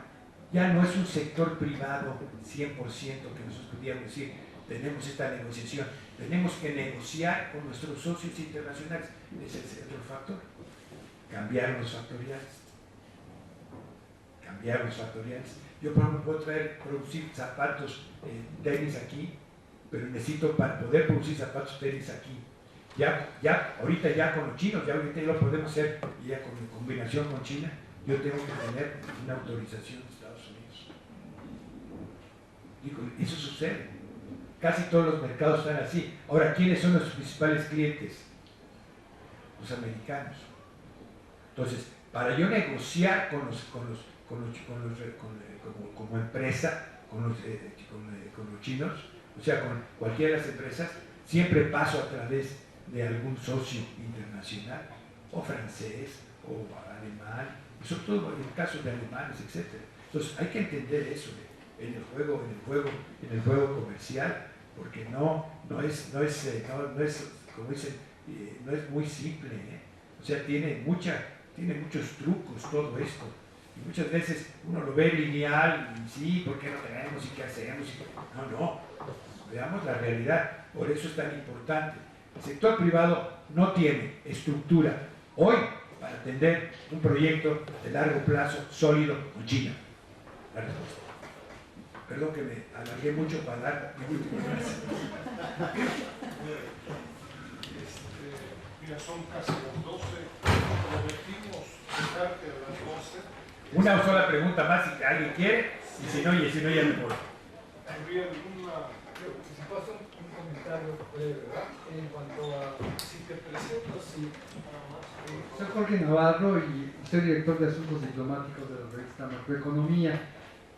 ya no es un sector privado 100% que nosotros podríamos decir, tenemos esta negociación, tenemos que negociar con nuestros socios internacionales. Ese es otro factor. Cambiar los factoriales. Cambiar los factoriales. Yo, por ejemplo, puedo producir zapatos, tenis aquí, pero necesito para poder producir zapatos, tenis aquí. Ahorita ya con los chinos, ya ahorita ya lo podemos hacer, y ya con combinación con China, yo tengo que tener una autorización de Estados Unidos. Digo, eso sucede. Casi todos los mercados están así. Ahora, ¿quiénes son los principales clientes? Los americanos. Entonces, para yo negociar como empresa con los chinos, o sea, con cualquiera de las empresas, siempre paso a través de algún socio internacional, o francés, o alemán, sobre todo en casos de alemanes, etc. Entonces hay que entender eso en el juego comercial, porque no es como dicen, no es muy simple, ¿eh? O sea, tiene muchos trucos todo esto. Y muchas veces uno lo ve lineal, y sí, ¿por qué no tenemos? ¿Y qué hacemos? No, veamos la realidad. Por eso es tan importante. El sector privado no tiene estructura hoy para atender un proyecto de largo plazo sólido con China. La respuesta. Perdón que me alargué mucho para dar mi última frase. Mira, son casi las 12. Prometimos dejarte a las 12. Una sola pregunta más si alguien quiere, y si no ya me voy. ¿Habría alguna? Si pasa un comentario breve, ¿verdad? En cuanto a si te presentas, si nada más. Soy Jorge Navarro y soy director de Asuntos Diplomáticos de la revista Macroeconomía.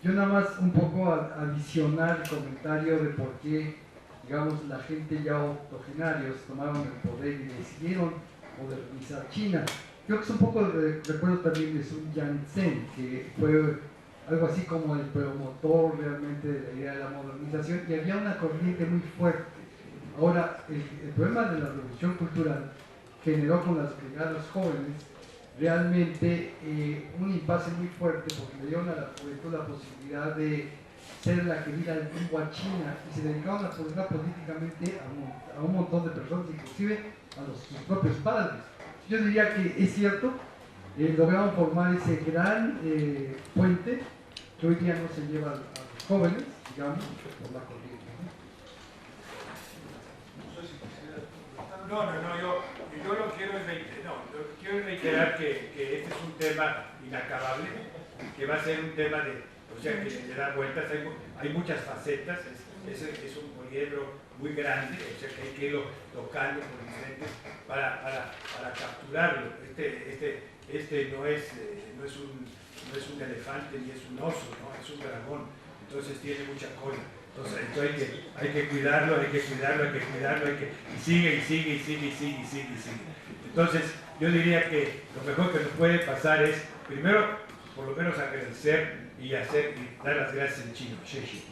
Yo nada más un poco adicionar el comentario de por qué, digamos, la gente ya octogenarios tomaron el poder y decidieron modernizar China. Creo que es un poco de recuerdo también de Sun Yat-sen, que fue algo así como el promotor realmente de la idea de la modernización, y había una corriente muy fuerte. Ahora, el problema de la revolución cultural generó con las brigadas jóvenes realmente un impasse muy fuerte, porque le dieron a la juventud la posibilidad de ser la que mira el rumbo a China, y se dedicaron a poner políticamente a un montón de personas, inclusive a sus propios padres. Yo diría que es cierto, lograron formar ese gran puente que hoy día no se lleva a los jóvenes, digamos, por la corriente. Yo lo quiero reiterar que este es un tema inacabable, que va a ser un tema o sea, que le da vueltas, hay muchas facetas, es un poliedro muy grande, o sea que hay que irlo tocando por diferentes para capturarlo. Este no es un elefante ni es un oso, ¿no? Es un dragón, entonces tiene mucha cola. Entonces hay que cuidarlo, y sigue. Entonces yo diría que lo mejor que nos puede pasar es, primero, por lo menos agradecer y dar las gracias en chino. Xie xie.